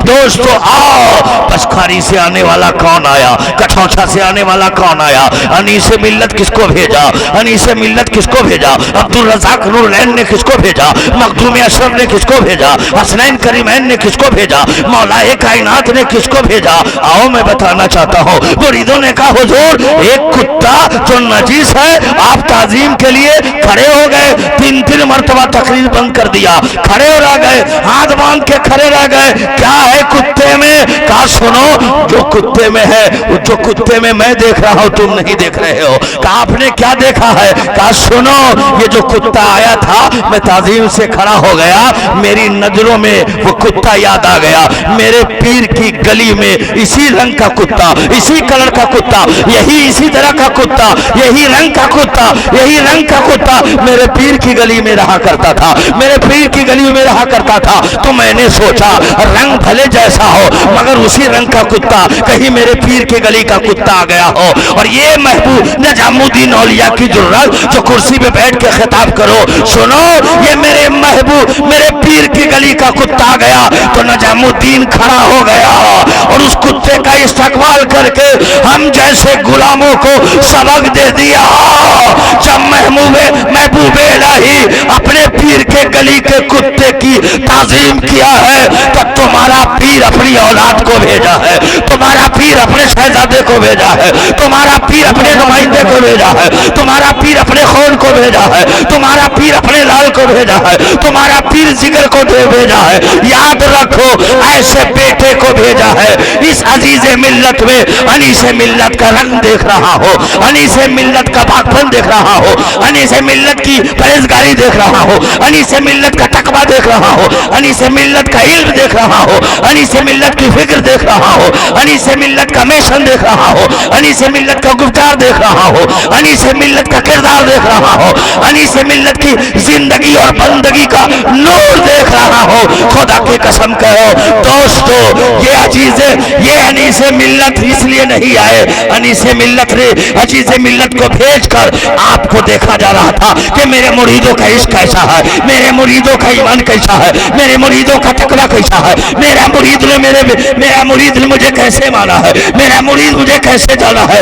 دوستو آؤ، پشکاری سے آنے والا کون آیا؟ کٹھوچھا سے آنے والا کون آیا؟ انیس ملت کس کو بھیجا؟ انیس ملت کس کو بھیجا؟ عبدالرزاق نور العین نے کس کو بھیجا؟ مخدوم اشرف نے کس کو بھیجا؟ حسنین کریمین نے کس کو بھیجا؟ مولا کائنات نے کس کو بھیجا؟ آؤ میں بتانا چاہتا ہوں. مریدوں نے کہا حضور ایک کتا جو نجیس ہے، آپ تعظیم کے لیے کھڑے ہو گئے، 3 مرتبہ تقریر بند کر دیا، کھڑے ہو رہ گئے، ہاتھ باندھ کے کھڑے رہ گئے. کیا ہے کتے میں؟ کہا سنو، جو کتے میں ہے، جو کتے میں میں دیکھ رہا ہوں تم نہیں دیکھ رہے ہو. کہا آپ نے کیا دیکھا ہے؟ کہا سنو، یہ جو کتا آیا تھا میں تعظیم سے کھڑا ہو گیا، میری نظروں میں وہ کتا یاد آ گیا. میرے پیر کی گلی میں اسی رنگ کا کتا، اسی کلر کا کتا، یہی اسی طرح کا کتا، یہی رنگ کا کتا، یہی رنگ کا کتا میرے پیر کی گلی میں رہا کرتا تھا، میرے پیر کی گلی میں رہا کرتا تھا. تو میں نے سوچا رنگ بھلے جیسا ہو مگر اسی رنگ کا کتا کہیں میرے پیر کی گلی کا کتا آ گیا ہو. اور یہ محبوب نجام الدین اولیاء کی ضرورت جو کرسی پہ بیٹھ کے خطاب کرو، سنو یہ میرے محبوب میرے پیر کی گلی کا کتا آ گیا تو نجام الدین کھڑا ہو گیا اور اس کتے کا استقبال کر کے ہم جیسے غلاموں کو سبق دے دیا. جب محبوب الہی اپنے پیر کے گلی کے کتے کی تعظیم کیا ہے تو تمہارا پیر اپنی اولاد کو بھیجا ہے، تمہارا پیر اپنے شہزادے کو بھیجا ہے، تمہارا پیر اپنے نمائندے کو بھیجا ہے، تمہارا پیر اپنے خون کو بھیجا ہے، تمہارا پیر اپنے لال کو بھیجا ہے، تمہارا پیر جگر کو بھیجا ہے. یاد رکھو ایسے بیٹے کو بھیجا ہے. اس عزیز ملت میں انیس ملت کا رنگ دیکھ رہا ہو، انیس ملت کا پاکپن دیکھ رہا ہو، انیس ملت کی پرہیزگاری دیکھ رہا ہو، انیس ملت کا تقویٰ دیکھ رہا ہو، انیس ملت کا علم دیکھ رہا ہو، انیس ملت کی فکر دیکھ رہا ہو، انیس ملت کا میشن دیکھ رہا ہو، انیس ملت کا گفتار دیکھ رہا ہو، انیس ملت کا کردار دیکھ رہا ہو، انیس ملت کی زندگی اور بندگی کا نور دیکھ رہا ہو. خدا کی قسم کہو دوستو، یہ عزیزیں یہ انیس ملت اس لیے نہیں آئے، انیس ملت نے عزیز ملت کو بھیج کر آپ کو دیکھا جا رہا تھا کہ میرے مریدوں کا عشق کیسا ہے، میرے مریدوں کا ایمان کیسا ہے، میرے مریدوں کا تقویٰ کیسا ہے، میرا مرید نے مجھے کیسے مانا ہے، میرا مرید مجھے کیسے جانا ہے.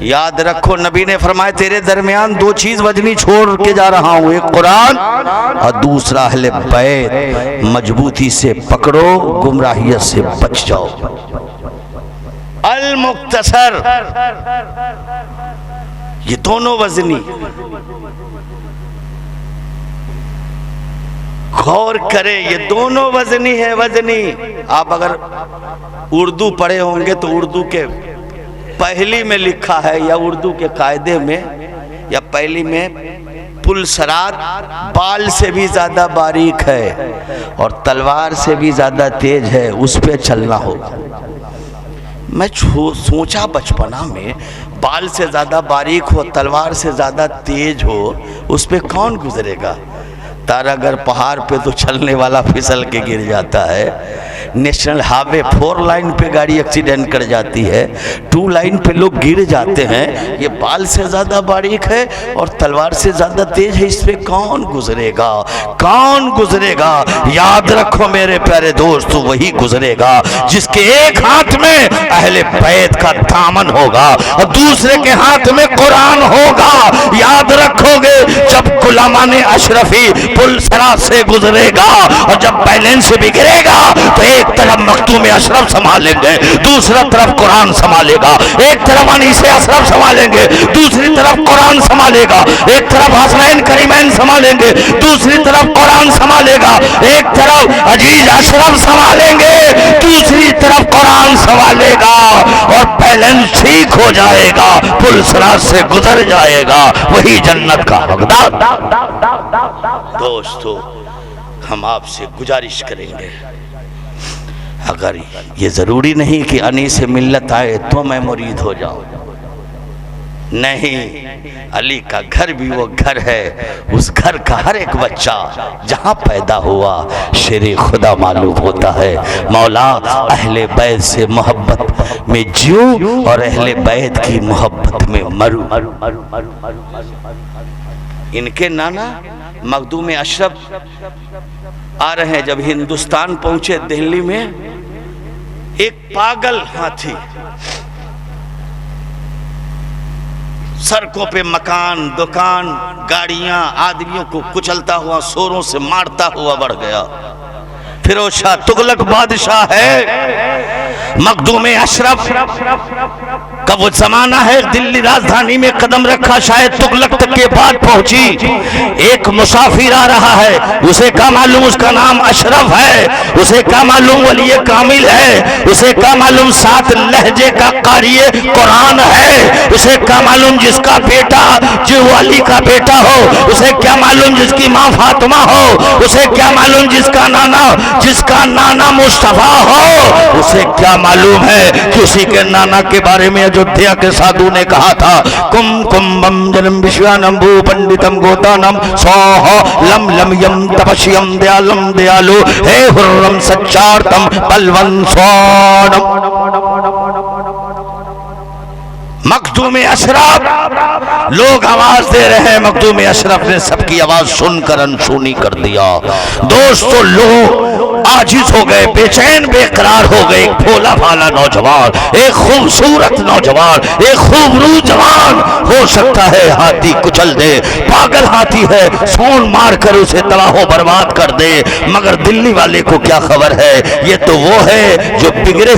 یاد رکھو نبی نے فرمایا تیرے درمیان دو چیز وزنی چھوڑ کے جا رہا ہوں، ایک قرآن اور دوسرا اہل بیت، مضبوطی سے پکڑو، گمراہیت سے بچ جاؤ۔ المختصر، یہ دونوں وزنی، غور کرے یہ دونوں وزنی ہے، وزنی۔ آپ اگر اردو پڑھے ہوں گے تو اردو کے پہلی میں لکھا ہے یا اردو کے قاعدے میں یا پہلی میں پلسرات بال سے بھی زیادہ باریک ہے اور تلوار سے بھی زیادہ تیز ہے، اس پہ چلنا ہوگا۔ میں سوچا بچپنا میں بال سے زیادہ باریک ہو، تلوار سے زیادہ تیز ہو، اس پہ کون گزرے گا؟ تارا اگر پہاڑ پہ تو چلنے والا پھسل کے گر جاتا ہے، نیشنل ہاوے 4 لائن پہ گاڑی ایکسیڈنٹ کر جاتی ہے، 2 لائن پہ لوگ گر جاتے ہیں۔ یہ بال سے زیادہ باریک ہے اور تلوار سے زیادہ تیز ہے، اس پہ کون گزرے گا؟ کون گزرے گا؟ یاد رکھو میرے پیارے دوستو، وہی گزرے گا جس کے ایک ہاتھ میں اہل بیت کا دامن ہوگا اور دوسرے کے ہاتھ میں قرآن ہوگا۔ یاد رکھو گے جب غلامان اشرفی پل سرات سے گزرے گا اور جب بیلنس بگڑے گا تو ایک طرف مختوم اشرف سنبھالیں گے، دوسرا طرف قرآن سنبھالے گا، ایک طرف انیس اشرف سنبھالیں گے، دوسری طرف قرآن سنبھالے گا، ایک طرف حسنین کریمین سنبھالیں گے، دوسری طرف قرآن سنبھالے گا، ایک طرف عزیز اشرف سنبھالیں گے، دوسری طرف قرآن سنبھالے گا اور بیلنس ٹھیک ہو جائے گا، پل سرات سے گزر جائے گا، وہی جنت کا حقدار۔ دوستو ہم آپ سے گزارش کریں گے، اگر یہ ضروری نہیں کہ انیس ملت آئے تو میں مرید ہو جاؤں، نہیں، علی کا گھر بھی وہ گھر ہے، اس گھر کا ہر ایک بچہ جہاں پیدا ہوا شیر خدا معلوم ہوتا ہے۔ مولا اہل بیت سے محبت میں جیو اور اہل بیت کی محبت میں مرو۔ ان کے نانا مخدوم اشرف آ رہے ہیں، جب ہندوستان پہنچے دہلی میں ایک پاگل ہاتھی سڑکوں پہ مکان، دکان، گاڑیاں، آدمیوں کو کچلتا ہوا، سوروں سے مارتا ہوا بڑھ گیا۔ فیروز شاہ تغلق بادشاہ ہے، مخدوم اشرف کا وہ زمانہ ہے، دلی راجدھانی میں قدم رکھا، شاید تغلق تک کے بعد پہنچی، ایک مسافر آ رہا ہے، اسے کیا معلوم اس کا نام اشرف ہے، اسے کیا معلوم ولی کامل ہے، اسے کیا معلوم 7 لہجے کا قاری قرآن ہے، اسے کیا معلوم جس کا بیٹا جو علی کا بیٹا ہو، اسے کیا معلوم جس کی ماں فاطمہ ہو، اسے کیا معلوم جس کا نانا مصطفیٰ ہو، اسے کیا معلوم ہے کہ اسی کے نانا کے بارے میں اجودھیا کے سادھو نے کہا تھا، کم کمبم جنم وشوانم بھو پنڈتم گوتانم سوہ لم لم یم تپشیم دیالم دیالو ہے حرم سچارتم بلون سوانم۔ مخدوم اشرف، لوگ آواز دے رہے ہیں، مخدوم اشرف نے سب کی آواز سن کر انسونی کر دیا۔ دوستو لوگ عاجز ہو گئے، بے چین بے قرار ہو گئے، ایک بھولا بھالا نوجوان، ایک خوبصورت نوجوان، ایک خوبرو جوان، ہو سکتا ہے ہاتھی کچل دے، پاگل ہاتھی ہے، سون مار کر اسے تباہ و برباد کر دے، مگر دلی والے کو کیا خبر ہے، یہ تو وہ ہے جو بگڑے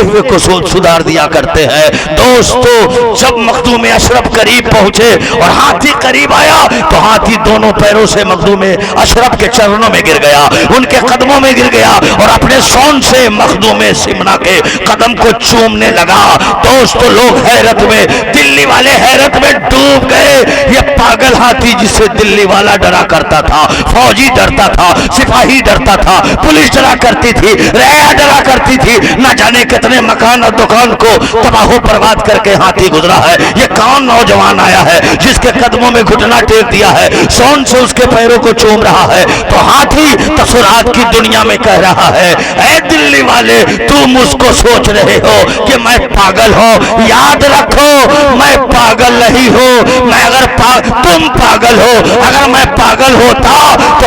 ہوئے کو سدھار دیا کرتے ہیں۔ دوستو جب مخدوم اشرف قریب پہنچے اور ہاتھی قریب آیا تو ہاتھی دونوں پیروں سے مخدوم اشرف کے چرنوں میں گر گیا، ان کے قدموں میں گر گیا اور اپنے سون سے مخدوم سمنا کے قدم کو چومنے لگا۔ دوستو لوگ حیرت میں، دلی والے حیرت میں ڈوب گئے، یہ پاگل ہاتھی جسے دلی والا ڈرا کرتا تھا، فوجی ڈرتا تھا، سپاہی ڈرتا تھا، پولیس ڈرا کرتی تھی، رعایا ڈرا کرتی تھی، نہ جانے کتنے مکان اور دکان کو تباہ و برباد کر کے ہاتھی گزرا ہے، یہ کون نوجوان آیا ہے جس کے قدموں میں گھٹنا ٹیک دیا ہے، سون سے اس کے پیروں کو چوم رہا ہے، تو ہاتھی تصورات کی دنیا میں کہہ رہا ہے، اے دلی والے تم اس کو سوچ رہے ہو کہ میں پاگل ہوں، یاد رکھو میں پاگل نہیں ہوں، میں اگر تم پاگل ہو، اگر میں پاگل ہوتا تو